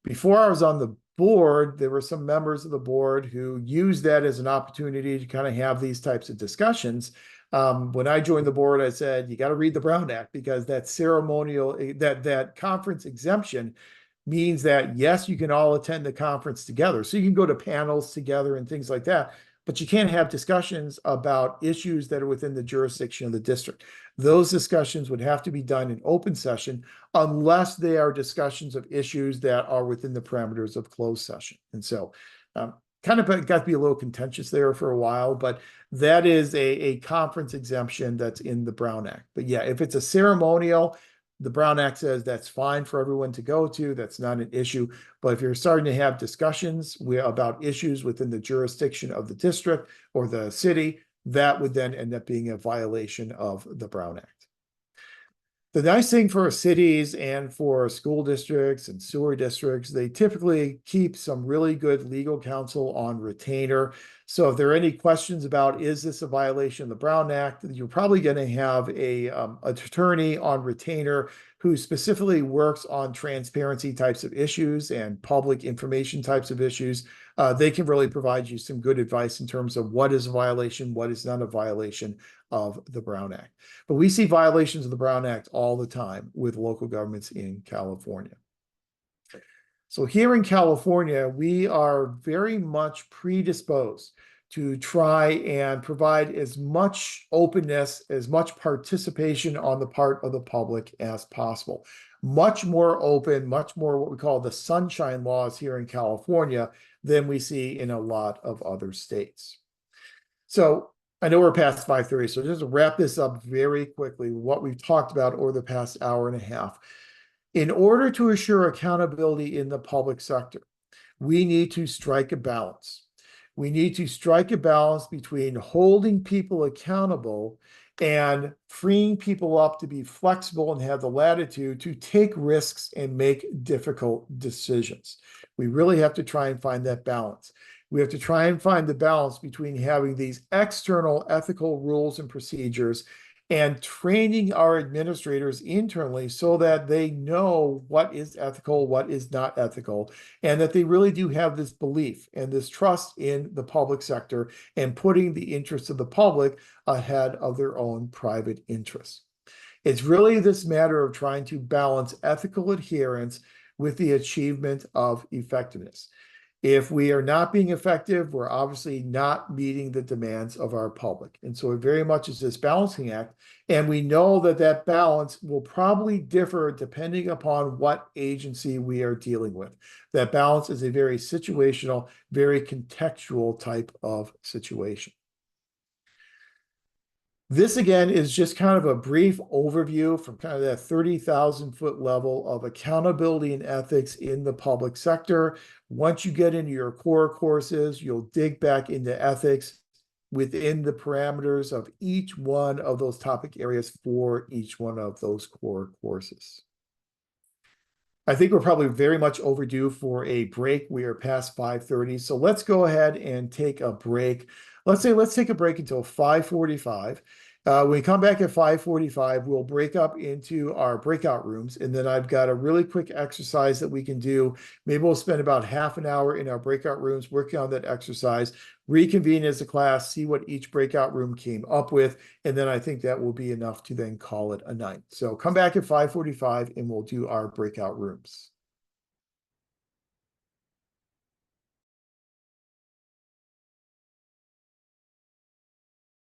Speaker 1: Before I was on the board, there were some members of the board who used that as an opportunity to kind of have these types of discussions. When I joined the board, I said, you got to read the Brown Act, because that ceremonial, that conference exemption means that, yes, you can all attend the conference together. So you can go to panels together and things like that, but you can't have discussions about issues that are within the jurisdiction of the district. Those discussions would have to be done in open session unless they are discussions of issues that are within the parameters of closed session. And so kind of got to be a little contentious there for a while, but that is a conference exemption that's in the Brown Act. But yeah, if it's a ceremonial, the Brown Act says that's fine for everyone to go to. That's not an issue. But if you're starting to have discussions about issues within the jurisdiction of the district or the city, that would then end up being a violation of the Brown Act. The nice thing for cities and for school districts and sewer districts, they typically keep some really good legal counsel on retainer. So if there are any questions about, is this a violation of the Brown Act, you're probably going to have an attorney on retainer who specifically works on transparency types of issues and public information types of issues. They can really provide you some good advice in terms of what is a violation, what is not a violation of the Brown Act. But we see violations of the Brown Act all the time with local governments in California. So here in California, we are very much predisposed to try and provide as much openness, as much participation on the part of the public as possible. Much more open, much more what we call the sunshine laws here in California than we see in a lot of other states. So I know we're past 5:30, so just to wrap this up very quickly, what we've talked about over the past hour and a half. In order to assure accountability in the public sector, we need to strike a balance. We need to strike a balance between holding people accountable and freeing people up to be flexible and have the latitude to take risks and make difficult decisions. We really have to try and find that balance. We have to try and find the balance between having these external ethical rules and procedures and training our administrators internally so that they know what is ethical, what is not ethical, and that they really do have this belief and this trust in the public sector and putting the interests of the public ahead of their own private interests. It's really this matter of trying to balance ethical adherence with the achievement of effectiveness. If we are not being effective, we're obviously not meeting the demands of our public. And so it very much is this balancing act. And we know that that balance will probably differ depending upon what agency we are dealing with. That balance is a very situational, very contextual type of situation. This, again, is just kind of a brief overview from kind of that 30,000-foot level of accountability and ethics in the public sector. Once you get into your core courses, you'll dig back into ethics within the parameters of each one of those topic areas for each one of those core courses. I think we're probably very much overdue for a break. We are past 5:30, so let's go ahead and take a break. Let's take a break until 5:45. When we come back at 5:45, we'll break up into our breakout rooms, and then I've got a really quick exercise that we can do. Maybe we'll spend about half an hour in our breakout rooms working on that exercise, reconvene as a class, see what each breakout room came up with, and then I think that will be enough to then call it a night. So come back at 5:45 and we'll do our breakout rooms.